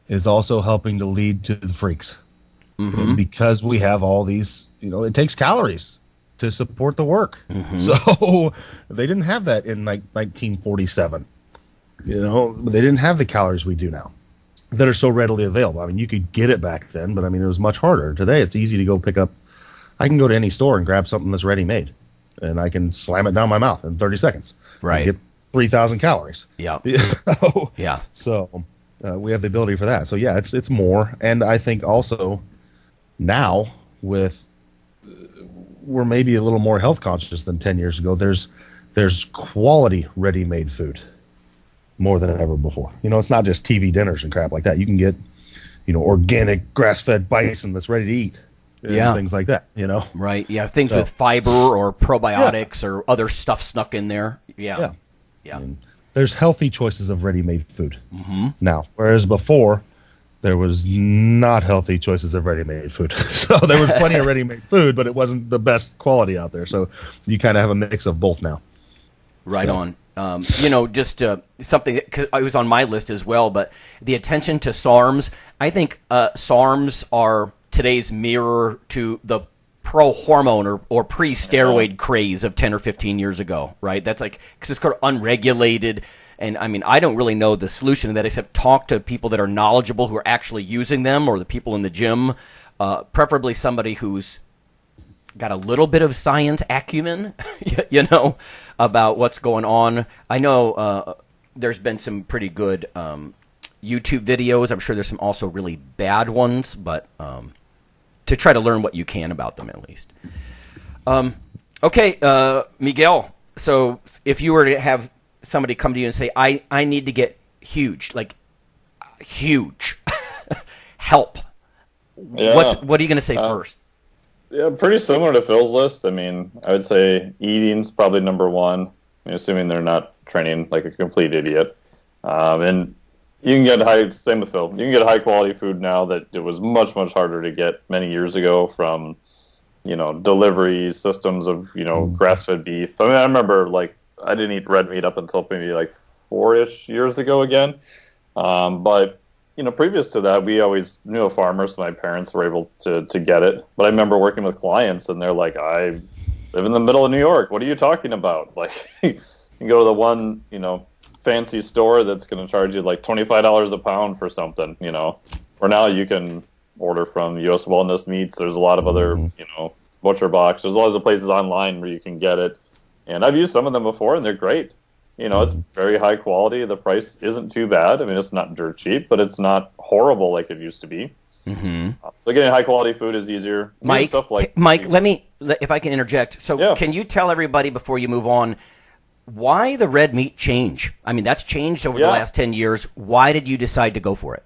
is also helping to lead to the freaks. Mm-hmm. Because we have all these, it takes calories to support the work. Mm-hmm. So they didn't have that in like 1947. They didn't have the calories we do now that are so readily available. I mean, you could get it back then, but I mean, it was much harder. Today, it's easy to go pick up. I can go to any store and grab something that's ready made, and I can slam it down my mouth in 30 seconds. Right. Get 3,000 calories. Yeah. Yeah. So we have the ability for that. So yeah, it's more. And I think also now we're maybe a little more health conscious than 10 years ago. There's quality ready-made food more than ever before. It's not just TV dinners and crap like that. You can get, organic grass-fed bison that's ready to eat. And things like that, Right. Yeah. Things with fiber or probiotics or other stuff snuck in there. Yeah. I mean, there's healthy choices of ready-made food now, whereas before there was not healthy choices of ready-made food. So there was plenty of ready-made food, but it wasn't the best quality out there. So you kind of have a mix of both now. Right on. Just something that, 'cause I was on my list as well, but the attention to SARMs, I think SARMs are today's mirror to the pro-hormone or pre-steroid craze of 10 or 15 years ago, right? That's like, because it's kind of unregulated. And I mean, I don't really know the solution to that except talk to people that are knowledgeable who are actually using them, or the people in the gym, preferably somebody who's got a little bit of science acumen, about what's going on. I know there's been some pretty good YouTube videos. I'm sure there's some also really bad ones, but to try to learn what you can about them at least. Okay, Miguel, so if you were to have somebody come to you and say, I need to get huge, like huge, help. Yeah. What are you going to say first? Yeah, pretty similar to Phil's list. I mean, I would say eating's probably number one, assuming they're not training like a complete idiot. And you can get same with Phil, you can get high quality food now that it was much, much harder to get many years ago from, delivery systems of, grass-fed beef. I mean, I remember I didn't eat red meat up until maybe 4-ish years ago again. But previous to that, we always knew a farmer, so my parents were able to get it. But I remember working with clients, and they're like, I live in the middle of New York. What are you talking about? You go to the one, fancy store that's going to charge you $25 a pound for something, Or now you can order from U.S. Wellness Meats. There's a lot of other, Butcher Box. There's lots of places online where you can get it. And I've used some of them before, and they're great. It's very high quality. The price isn't too bad. I mean, it's not dirt cheap, but it's not horrible like it used to be. Mm-hmm. So getting high quality food is easier. Mike, if I can interject. So can you tell everybody before you move on why the red meat change? I mean, that's changed over the last 10 years. Why did you decide to go for it?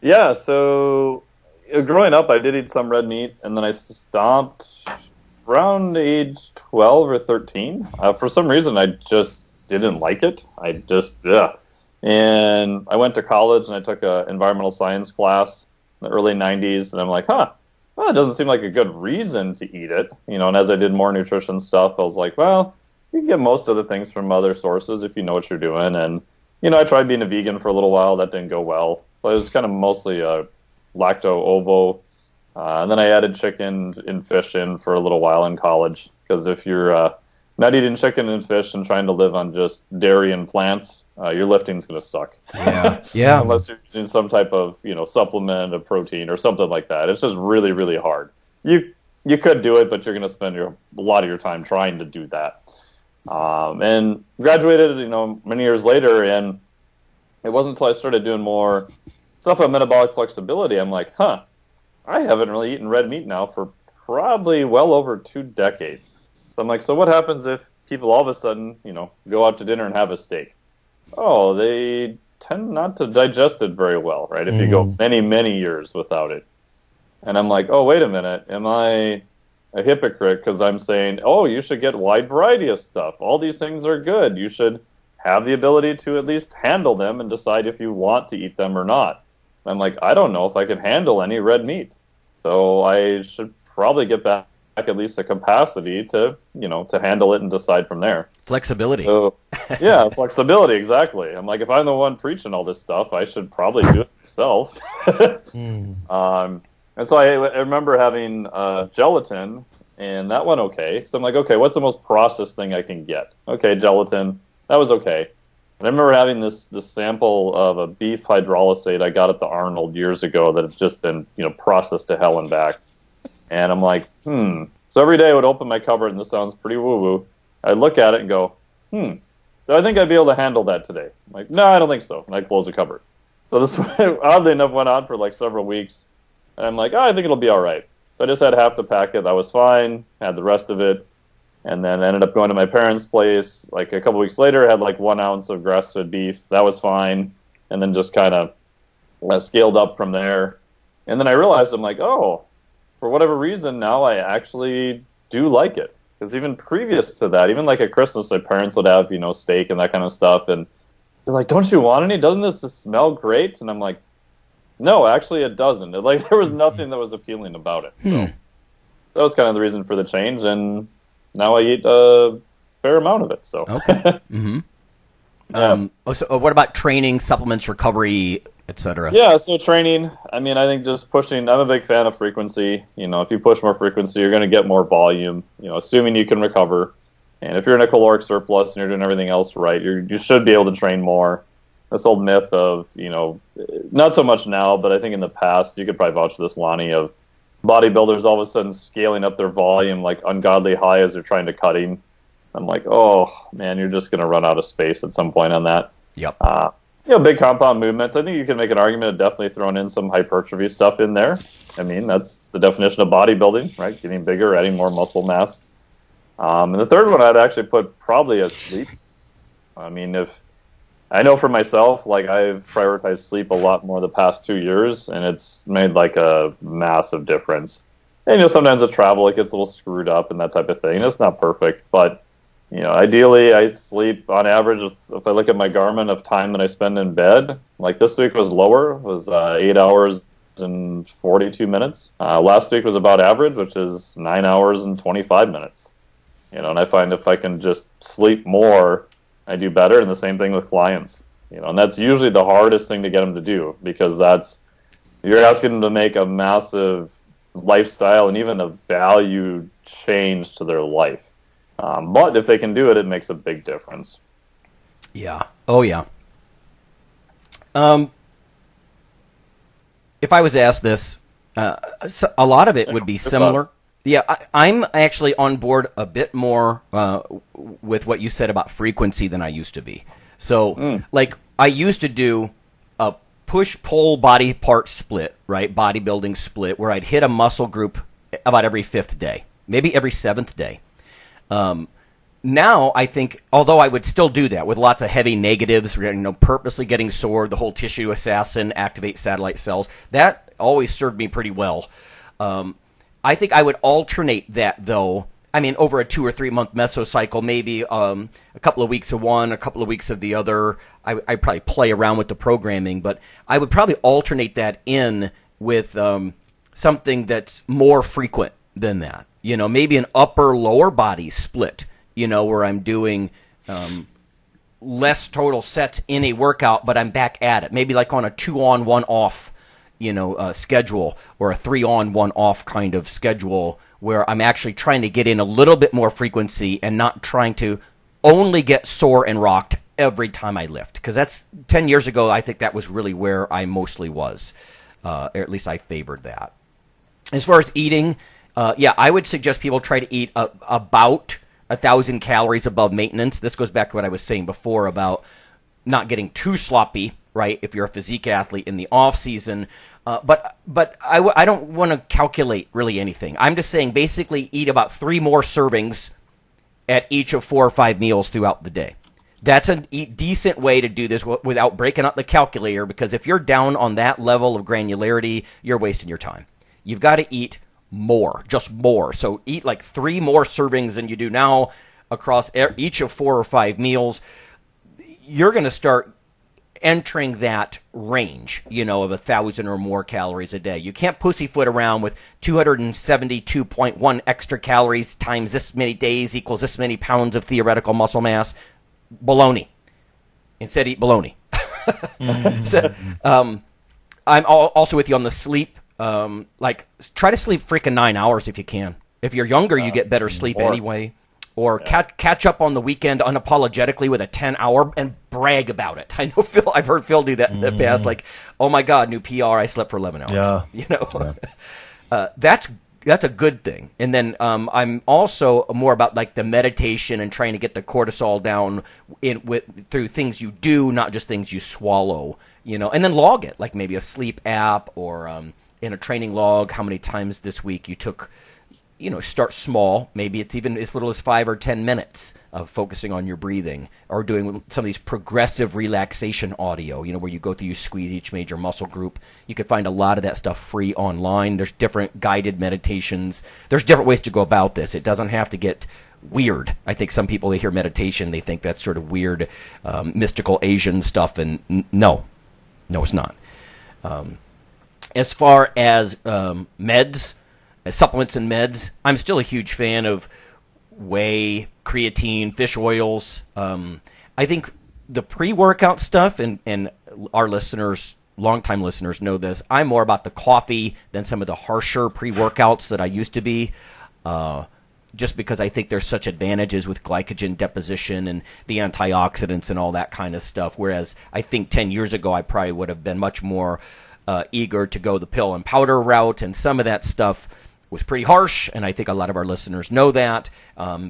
Yeah, so growing up, I did eat some red meat, and then I stopped around age 12 or 13. For some reason, I just didn't like it. And I went to college, and I took an environmental science class in the early 90s, and I'm like, well, it doesn't seem like a good reason to eat it. And as I did more nutrition stuff, I was like, well, you can get most of the things from other sources if you know what you're doing. And, I tried being a vegan for a little while. That didn't go well. So I was kind of mostly a lacto-ovo. And then I added chicken and fish in for a little while in college. Because if you're not eating chicken and fish and trying to live on just dairy and plants, your lifting's going to suck. Yeah. Unless you're using some type of, supplement of protein or something like that. It's just really, really hard. You could do it, but you're going to spend a lot of your time trying to do that. And graduated, many years later, and it wasn't until I started doing more stuff on metabolic flexibility, I'm like, I haven't really eaten red meat now for probably well over 2 decades. So I'm like, so what happens if people all of a sudden, go out to dinner and have a steak? Oh, they tend not to digest it very well, right? If you go many, many years without it. And I'm like, oh, wait a minute. Am I a hypocrite because I'm saying, oh, you should get wide variety of stuff. All these things are good. You should have the ability to at least handle them and decide if you want to eat them or not. I'm like, I don't know if I can handle any red meat. So I should probably get back at least the capacity to, to handle it and decide from there. Flexibility. So, yeah, flexibility, exactly. I'm like, if I'm the one preaching all this stuff, I should probably do it myself. And so I remember having gelatin, and that went okay. So I'm like, okay, what's the most processed thing I can get? Okay, gelatin. That was okay. And I remember having this sample of a beef hydrolysate I got at the Arnold years ago that had just been, processed to hell and back. And I'm like, So every day I would open my cupboard, and this sounds pretty woo-woo. I'd look at it and go, do I think I'd be able to handle that today? I'm like, no, I don't think so. And I'd close the cupboard. So this, oddly enough, went on for like several weeks. And I'm like, I think it'll be all right. So I just had half the packet. That was fine. Had the rest of it. And then ended up going to my parents' place. Like a couple weeks later, I had like 1 ounce of grass-fed beef. That was fine. And then just kind of scaled up from there. And then I realized, I'm like, oh, for whatever reason, now I actually do like it. Because even previous to that, even like at Christmas, my parents would have, steak and that kind of stuff. And they're like, don't you want any? Doesn't this just smell great? And I'm like, no, actually it doesn't. There was nothing that was appealing about it. So that was kind of the reason for the change. And now I eat a fair amount of it. So okay. So what about training, supplements, recovery, etc.? Yeah, so training. I mean, I think just pushing. I'm a big fan of frequency. If you push more frequency, you're going to get more volume. Assuming you can recover. And if you're in a caloric surplus and you're doing everything else right, you should be able to train more. This old myth of, not so much now, but I think in the past, you could probably vouch for this, Lonnie, of bodybuilders all of a sudden scaling up their volume like ungodly high as they're trying to cutting. I'm like, oh, man, you're just going to run out of space at some point on that. Yep. Big compound movements. I think you can make an argument of definitely throwing in some hypertrophy stuff in there. I mean, that's the definition of bodybuilding, right? Getting bigger, adding more muscle mass. And the third one I'd actually put probably as sleep. I mean, I know for myself, I've prioritized sleep a lot more the past 2 years, and it's made a massive difference. And sometimes with travel, it gets a little screwed up and that type of thing. It's not perfect, but ideally, I sleep on average. If I look at my Garmin of time that I spend in bed, this week was lower, was 8 hours and 42 minutes. Last week was about average, which is 9 hours and 25 minutes. And I find if I can just sleep more, I do better, and the same thing with clients. And that's usually the hardest thing to get them to do, because you're asking them to make a massive lifestyle and even a value change to their life. But if they can do it, it makes a big difference. Yeah. Oh, yeah. If I was asked this, a lot of it would be similar. Yeah, I'm actually on board a bit more with what you said about frequency than I used to be. So, I used to do a push-pull body part split, right? Bodybuilding split, where I'd hit a muscle group about every 5th day, maybe every 7th day. Now, I think, although I would still do that with lots of heavy negatives, purposely getting sore, the whole tissue assassin, activate satellite cells, that always served me pretty well. I think I would alternate that, though. I mean, over a 2 or 3 month mesocycle, maybe a couple of weeks of one, a couple of weeks of the other. I'd probably play around with the programming, but I would probably alternate that in with something that's more frequent than that. You know, maybe an upper-lower body split, you know, where I'm doing less total sets in a workout, but I'm back at it. Maybe like on a 2-on, 1-off, you know, schedule, or a 3-on, 1-off kind of schedule, where I'm actually trying to get in a little bit more frequency and not trying to only get sore and rocked every time I lift. Because that's 10 years ago, I think that was really where I mostly was. Or at least I favored that. As far as eating, I would suggest people try to eat about 1,000 calories above maintenance. This goes back to what I was saying before about not getting too sloppy, right, if you're a physique athlete in the off season. But I don't want to calculate really anything. I'm just saying basically eat about 3 more servings at each of 4 or 5 meals throughout the day. That's a decent way to do this without breaking out the calculator, because if you're down on that level of granularity, you're wasting your time. You've got to eat more, just more. So eat like 3 more servings than you do now across each of 4 or 5 meals. You're going to start entering that range, you know, of 1,000 or more calories a day. You can't pussyfoot around with 272.1 extra calories times this many days equals this many pounds of theoretical muscle mass. Baloney. Instead, eat baloney. So, I'm also with you on the sleep. Try to sleep freaking 9 hours if you can. If you're younger, you get better sleep anyway. Or catch up on the weekend unapologetically with a 10-hour and brag about it. I know I've heard Phil do that in the past. Like, oh my God, new PR, I slept for 11 hours. Yeah. You know, that's a good thing. And then I'm also more about like the meditation and trying to get the cortisol down through things you do, not just things you swallow. You know, and then log it, like maybe a sleep app or in a training log, how many times this week you took. You know, start small. Maybe it's even as little as 5 or 10 minutes of focusing on your breathing, or doing some of these progressive relaxation audio, you know, where you squeeze each major muscle group. You can find a lot of that stuff free online. There's different guided meditations. There's different ways to go about this. It doesn't have to get weird. I think some people, they hear meditation, they think that's sort of weird, mystical Asian stuff, and no, it's not. As far as meds, supplements and meds, I'm still a huge fan of whey, creatine, fish oils. I think the pre-workout stuff, and our listeners, longtime listeners know this, I'm more about the coffee than some of the harsher pre-workouts that I used to be, just because I think there's such advantages with glycogen deposition and the antioxidants and all that kind of stuff, whereas I think 10 years ago I probably would have been much more eager to go the pill and powder route, and some of that stuff was pretty harsh, and I think a lot of our listeners know that.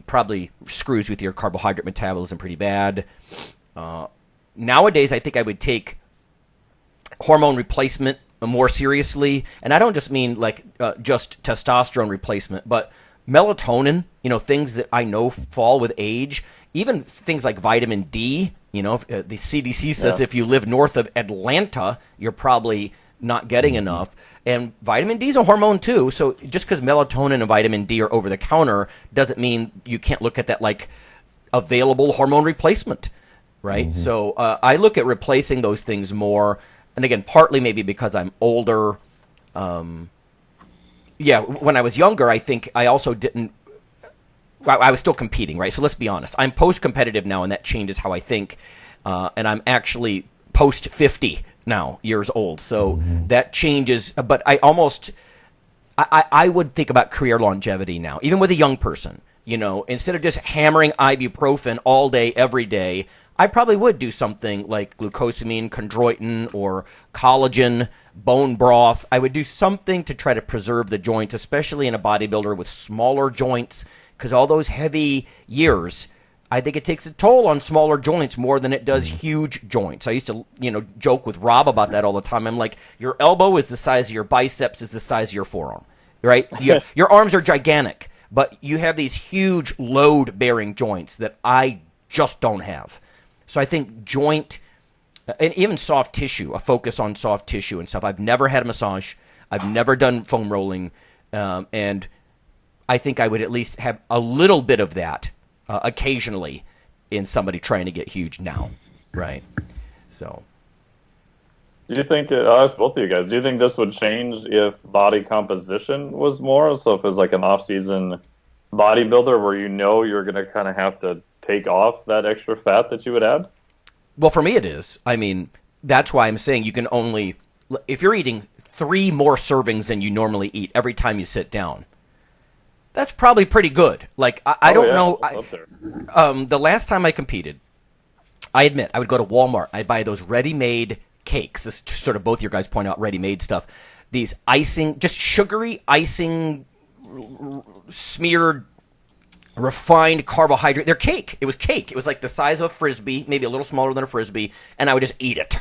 Probably screws with your carbohydrate metabolism pretty bad. Nowadays, I think I would take hormone replacement more seriously, and I don't just mean like just testosterone replacement, but melatonin, you know, things that I know fall with age, even things like vitamin D. You know, the CDC says if you live north of Atlanta, you're probably not getting enough. And vitamin D is a hormone too, so just because melatonin and vitamin D are over the counter doesn't mean you can't look at that like available hormone replacement, right? So I look at replacing those things more, and again, partly maybe because I'm older. When I was younger, I think I also didn't. I was still competing, right? So let's be honest. I'm post-competitive now, and that changes how I think. And I'm actually post-50 now, years old. So that changes. But I would think about career longevity now, even with a young person. You know, instead of just hammering ibuprofen all day, every day, I probably would do something like glucosamine, chondroitin, or collagen, bone broth. I would do something to try to preserve the joints, especially in a bodybuilder with smaller joints, because all those heavy years, I think it takes a toll on smaller joints more than it does huge joints. I used to, joke with Rob about that all the time. I'm like, your elbow is the size of your biceps, is the size of your forearm, right? Your arms are gigantic, but you have these huge load-bearing joints that I just don't have. So I think joint, and even soft tissue, a focus on soft tissue and stuff. I've never had a massage. I've never done foam rolling, and I think I would at least have a little bit of that occasionally in somebody trying to get huge now, right? So, do you think, I'll ask both of you guys, do you think this would change if body composition was more? So if it's like an off-season bodybuilder where you're going to kind of have to take off that extra fat that you would add? Well, for me it is. I mean, that's why I'm saying you can only, if you're eating 3 more servings than you normally eat every time you sit down, that's probably pretty good. Like, I don't know. The last time I competed, I admit, I would go to Walmart. I'd buy those ready-made cakes. This is sort of both your guys point out ready-made stuff. These icing, just sugary icing, smeared, refined carbohydrate. They're cake. It was cake. It was like the size of a Frisbee, maybe a little smaller than a Frisbee, and I would just eat it.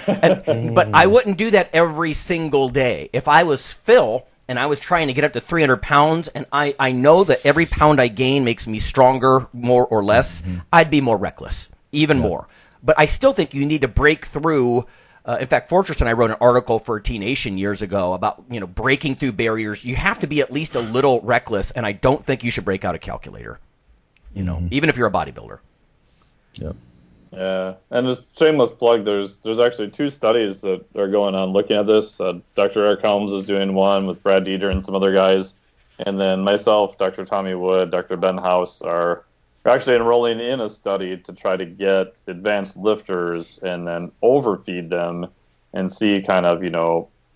But I wouldn't do that every single day. If I was Phil and I was trying to get up to 300 pounds, and I know that every pound I gain makes me stronger, more or less, I'd be more reckless, even more. But I still think you need to break through. In fact, Fortress and I wrote an article for T Nation years ago about breaking through barriers. You have to be at least a little reckless, and I don't think you should break out a calculator. Even if you're a bodybuilder. Yep. Yeah, and just shameless plug. There's actually 2 studies that are going on looking at this. Dr. Eric Helms is doing one with Brad Dieter and some other guys, and then myself, Dr. Tommy Wood, Dr. Ben House are actually enrolling in a study to try to get advanced lifters and then overfeed them and see kind of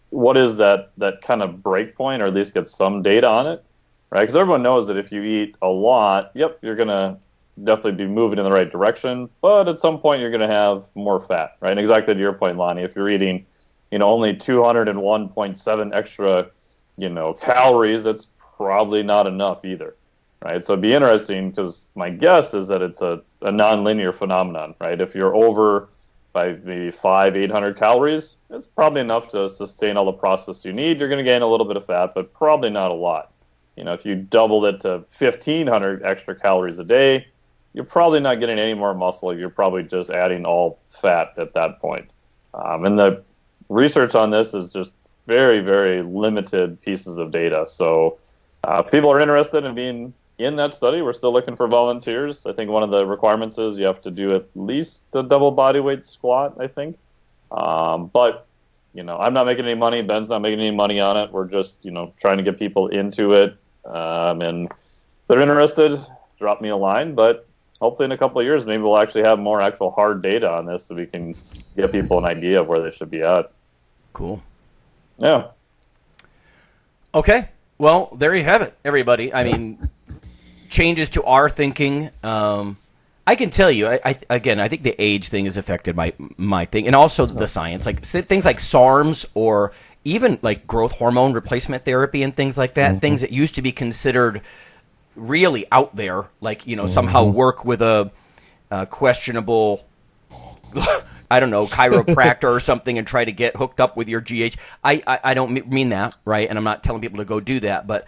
what is that kind of break point, or at least get some data on it, right? Because everyone knows that if you eat a lot, you're gonna definitely be moving in the right direction, but at some point you're going to have more fat, right? And exactly to your point, Lonnie, if you're eating, only 201.7 extra, calories, that's probably not enough either, right? So it'd be interesting, because my guess is that it's a non-linear phenomenon, right? If you're over by maybe 800 calories, it's probably enough to sustain all the process you need. You're going to gain a little bit of fat, but probably not a lot. If you doubled it to 1,500 extra calories a day, you're probably not getting any more muscle. You're probably just adding all fat at that point. And the research on this is just very, very limited pieces of data. So if people are interested in being in that study, we're still looking for volunteers. I think one of the requirements is you have to do at least a double body weight squat, I think. But, I'm not making any money. Ben's not making any money on it. We're just, trying to get people into it. And if they're interested, drop me a line. But hopefully in a couple of years, maybe we'll actually have more actual hard data on this so we can give people an idea of where they should be at. Cool. Yeah. Okay. Well, there you have it, everybody. I mean, changes to our thinking. I can tell you, I think the age thing has affected my thing, and also the science. Like things like SARMs, or even like growth hormone replacement therapy and things like that, things that used to be considered really out there, like, somehow work with a questionable, I don't know, chiropractor or something, and try to get hooked up with your GH. I don't mean that, right? And I'm not telling people to go do that, but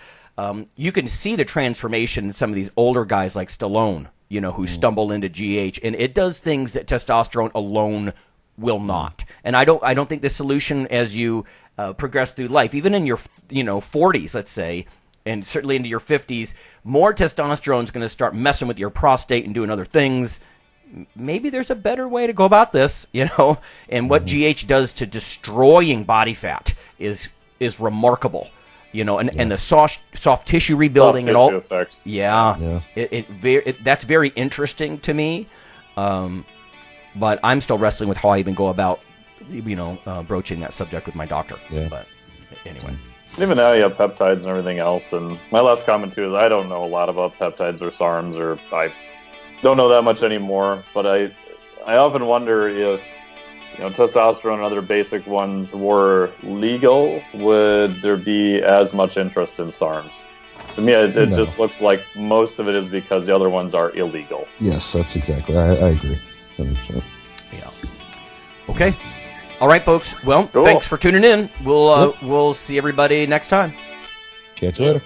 you can see the transformation in some of these older guys like Stallone, who stumble into GH, and it does things that testosterone alone will not. And I don't think the solution as you progress through life, even in your 40s, let's say, and certainly into your 50s, more testosterone is going to start messing with your prostate and doing other things. Maybe there's a better way to go about this, and what GH does to destroying body fat is remarkable, and the soft tissue rebuilding and all. Effects. Yeah. That's very interesting to me, but I'm still wrestling with how I even go about, broaching that subject with my doctor. Yeah. But anyway. Even now you have peptides and everything else. And my last comment too is I don't know a lot about peptides or SARMs, or I don't know that much anymore. But I often wonder if testosterone and other basic ones were legal, would there be as much interest in SARMs? To me, it just looks like most of it is because the other ones are illegal. Yes, that's exactly. I agree. 100%. Yeah. Okay. All right, folks. Well, thanks for tuning in. We'll see everybody next time. Catch you later.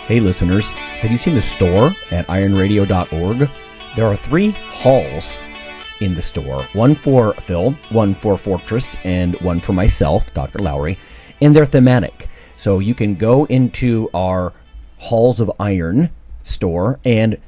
Hey listeners, have you seen the store at IronRadio.org? There are 3 halls in the store. One for Phil, one for Fortress, and one for myself, Dr. Lowrey. And they're thematic. So you can go into our Halls of Iron store and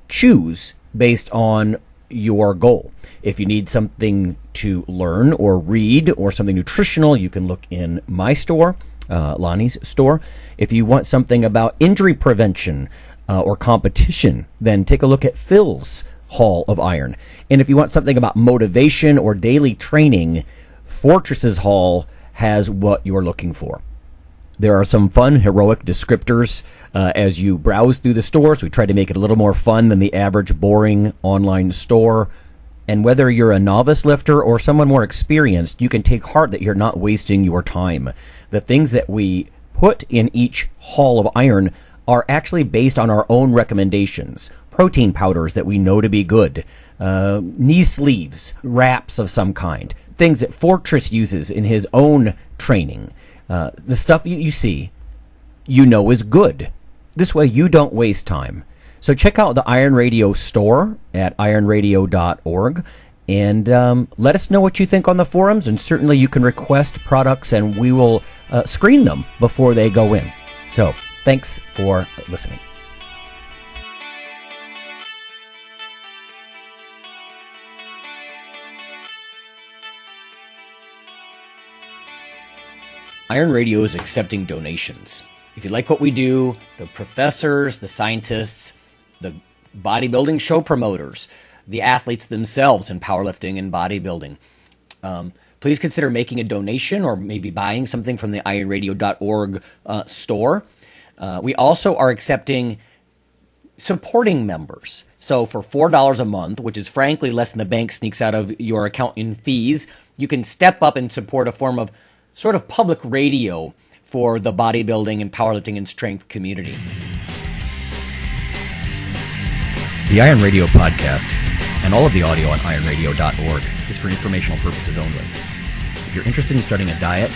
choose based on your goal. If you need something to learn or read or something nutritional, you can look in my store, Lonnie's store. If you want something about injury prevention or competition, then take a look at Phil's Hall of Iron. And if you want something about motivation or daily training, Fortress's Hall has what you're looking for. There are some fun, heroic descriptors as you browse through the stores. We try to make it a little more fun than the average boring online store. And whether you're a novice lifter or someone more experienced, you can take heart that you're not wasting your time. The things that we put in each Hall of Iron are actually based on our own recommendations. Protein powders that we know to be good, knee sleeves, wraps of some kind, things that Fortress uses in his own training. The stuff you see, you know is good. This way you don't waste time. So check out the Iron Radio store at IronRadio.org and let us know what you think on the forums, and certainly you can request products and we will screen them before they go in. So thanks for listening. Iron Radio is accepting donations. If you like what we do, the professors, the scientists, the bodybuilding show promoters, the athletes themselves in powerlifting and bodybuilding, please consider making a donation or maybe buying something from the IronRadio.org store. We also are accepting supporting members. So for $4 a month, which is frankly less than the bank sneaks out of your account in fees, you can step up and support a form of sort of public radio for the bodybuilding and powerlifting and strength community. The Iron Radio podcast and all of the audio on IronRadio.org is for informational purposes only. If you're interested in starting a diet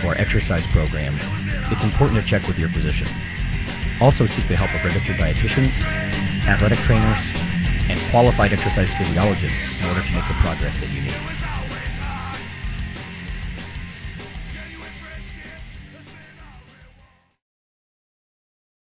or exercise program, it's important to check with your physician. Also seek the help of registered dietitians, athletic trainers, and qualified exercise physiologists in order to make the progress that you need.